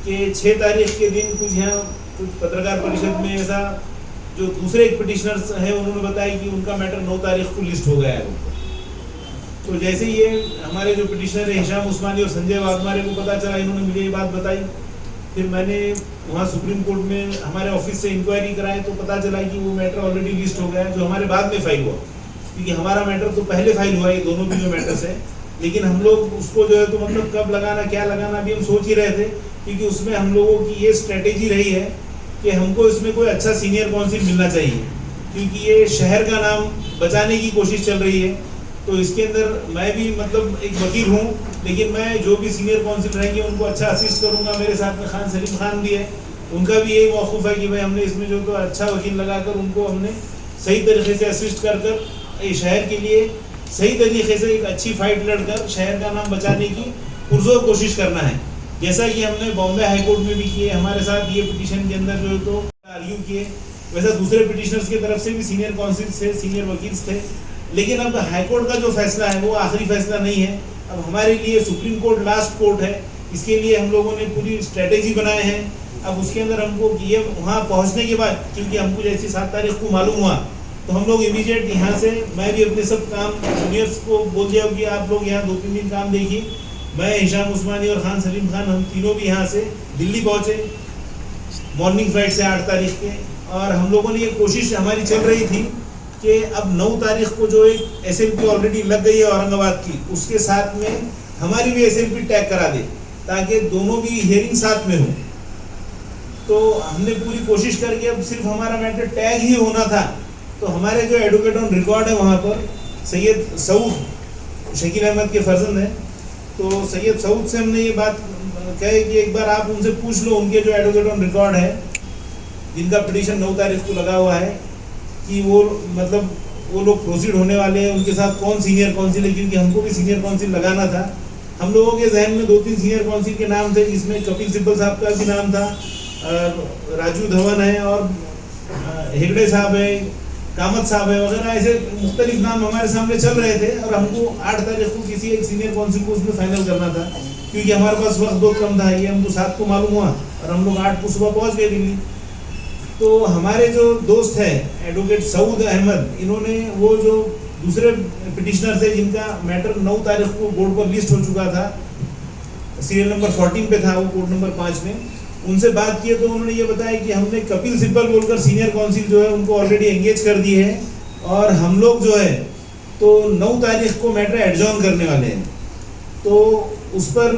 A: कि 6 तारीख के दिन कुछ यहाँ कुछ पत्रकार परिषद में ऐसा जो दूसरे एक पिटिशनर्स हैं उन्होंने बताया कि उनका मैटर 9 तारीख को लिस्ट हो गया है। तो जैसे ही ये हमारे जो पिटिशनर है हिशाम उस्मानी और संजय वाघमारे को पता चला, इन्होंने मुझे ये बात बताई, फिर मैंने वहाँ सुप्रीम कोर्ट में हमारे ऑफिस से इंक्वायरी कराई तो पता चला कि वो मैटर ऑलरेडी लिस्ट हो गया है, जो हमारे बाद में फाइल हुआ। क्योंकि हमारा मैटर तो पहले फाइल हुआ, ये दोनों भी जो मैटर्स है, लेकिन हम लोग उसको जो है तो मतलब कब लगाना क्या लगाना अभी हम सोच ही रहे थे, क्योंकि उसमें हम लोगों की ये स्ट्रेटेजी रही है कि हमको इसमें कोई अच्छा सीनियर काउंसिल मिलना चाहिए, क्योंकि ये शहर का नाम बचाने की कोशिश चल रही है। तो इसके अंदर मैं भी मतलब एक वकील हूँ, लेकिन मैं जो भी सीनियर काउंसिल रहेंगे उनको अच्छा असिस्ट करूँगा। मेरे साथ में खान सलीम खान भी है, उनका भी यही मौक़ूफ़ है कि भाई हमने इसमें जो तो अच्छा वकील लगाकर उनको हमने सही तरीके से असिस्ट कर कर ये शहर के लिए सही तरीके से एक अच्छी फाइट लड़कर शहर का नाम बचाने की पुरजोर कोशिश करना है। जैसा कि हमने बॉम्बे हाई कोर्ट में भी किए, हमारे साथ ये पिटीशन के अंदर जो है तो आर्ग्यू किए, वैसा दूसरे पिटिशनर्स की तरफ से भी सीनियर काउंसिल से सीनियर वकील थे। लेकिन अब हाई कोर्ट का जो फैसला है वो आखिरी फैसला नहीं है, अब हमारे लिए सुप्रीम कोर्ट लास्ट कोर्ट है। इसके लिए हम लोगों ने पूरी स्ट्रेटेजी बनाए हैं। अब उसके अंदर हमको ये वहाँ पहुँचने के बाद, क्योंकि हमको जैसे 7 तारीख को मालूम हुआ, तो हम लोग इमीडिएट यहाँ से, मैं भी अपने सब काम जूनियर्स को बोल दिया कि आप लोग यहाँ 2-3 दिन काम देखिए। मैं हिशाम उस्मानी और खान सलीम खान हम तीनों भी यहाँ से दिल्ली पहुँचे मॉर्निंग फ्लाइट से 8 तारीख के, और हम लोगों ने ये कोशिश हमारी चल रही थी कि अब 9 तारीख को जो एक SLP ऑलरेडी लग गई है औरंगाबाद की, उसके साथ में हमारी भी SLP टैग करा दे ताकि दोनों भी हियरिंग साथ में हो। तो हमने पूरी कोशिश करके अब सिर्फ हमारा मैटर टैग ही होना था। तो हमारे जो एडवोकेट ऑन रिकॉर्ड है वहाँ पर सैयद सऊद, शकील अहमद के फर्जंद हैं। तो सैयद सऊद से हमने ये बात कहे कि एक बार आप उनसे पूछ लो, उनके जो एडवोकेट ऑन रिकॉर्ड है जिनका पिटीशन 9 तारीख को लगा हुआ है, कि वो मतलब वो लोग प्रोसीड होने वाले हैं, उनके साथ कौन सीनियर काउंसिल है, क्योंकि हमको भी सीनियर काउंसिल लगाना था। हम लोगों के जहन में 2-3 सीनियर काउंसिल के नाम थे, जिसमें कपिल सिब्बल साहब का भी नाम था, राजू धवन है और हेगड़े साहब है, कामत साहब है वगैरह, ऐसे मुख्तलिफ नाम हमारे सामने चल रहे थे। और हमको 8 तारीख को किसी एक सीनियर काउंसिल को उसमें फाइनल करना था, क्योंकि हमारे पास वक्त बहुत कम था। ये हमको 7 को मालूम हुआ और हम लोग 8 को सुबह पहुंच गए दिल्ली। तो हमारे जो दोस्त है एडवोकेट सऊद अहमद, इन्होंने वो जो दूसरे पिटिशनर थे जिनका मैटर 9 तारीख को बोर्ड पर लिस्ट हो चुका था, सीरियल नंबर 14 पे था वो, कोर्ट नंबर 5 में, उनसे बात किए तो उन्होंने ये बताया कि हमने कपिल सिब्बल बोलकर सीनियर काउंसिल जो है उनको ऑलरेडी एंगेज कर दी है, और हम लोग जो है तो 9 तारीख को मैटर एडजॉर्न करने वाले हैं। तो उस पर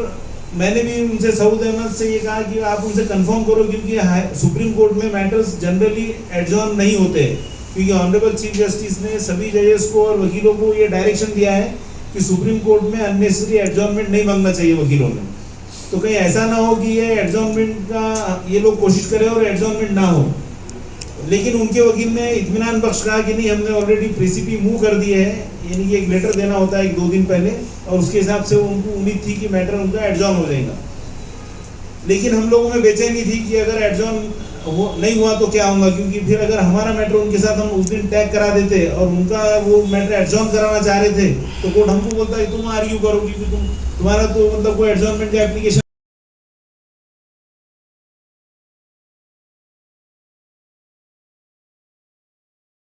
A: मैंने भी उनसे सऊद अहमद से ये कहा कि आप उनसे कंफर्म करो, क्योंकि सुप्रीम कोर्ट में मैटर्स जनरली एडजॉर्न नहीं होते, क्योंकि ऑनरेबल चीफ जस्टिस ने सभी जजेस को और वकीलों को ये डायरेक्शन दिया है कि सुप्रीम कोर्ट में अननेसेसरी एडजॉर्नमेंट नहीं मांगना चाहिए वकीलों ने। तो कहीं ऐसा ना हो कि ये एडजॉर्नमेंट का ये लोग कोशिश करें और एडजॉर्नमेंट ना हो। लेकिन उनके वकील ने इत्मीनान बख्श कहा कि नहीं, हमने ऑलरेडी प्रेसिपी मूव कर दिए है, यानी कि एक लेटर देना होता है 1-2 दिन पहले, और उसके हिसाब से उनको उम्मीद थी कि मैटर उनका एडजॉर्न हो जाएगा। लेकिन हम लोगों में बेचैनी थी कि अगर एडजॉर्न नहीं हुआ तो क्या होगा, क्योंकि फिर अगर हमारा मैटर उनके साथ हम उस दिन टैग करा देते और उनका वो मैटर एडजॉर्न कराना चाह रहे थे, तो कोर्ट हमको बोलता है तुम आर्ग्यू करो, क्योंकि तुम्हारा तो मतलब कोई एडजॉर्नमेंट का एप्लीकेशन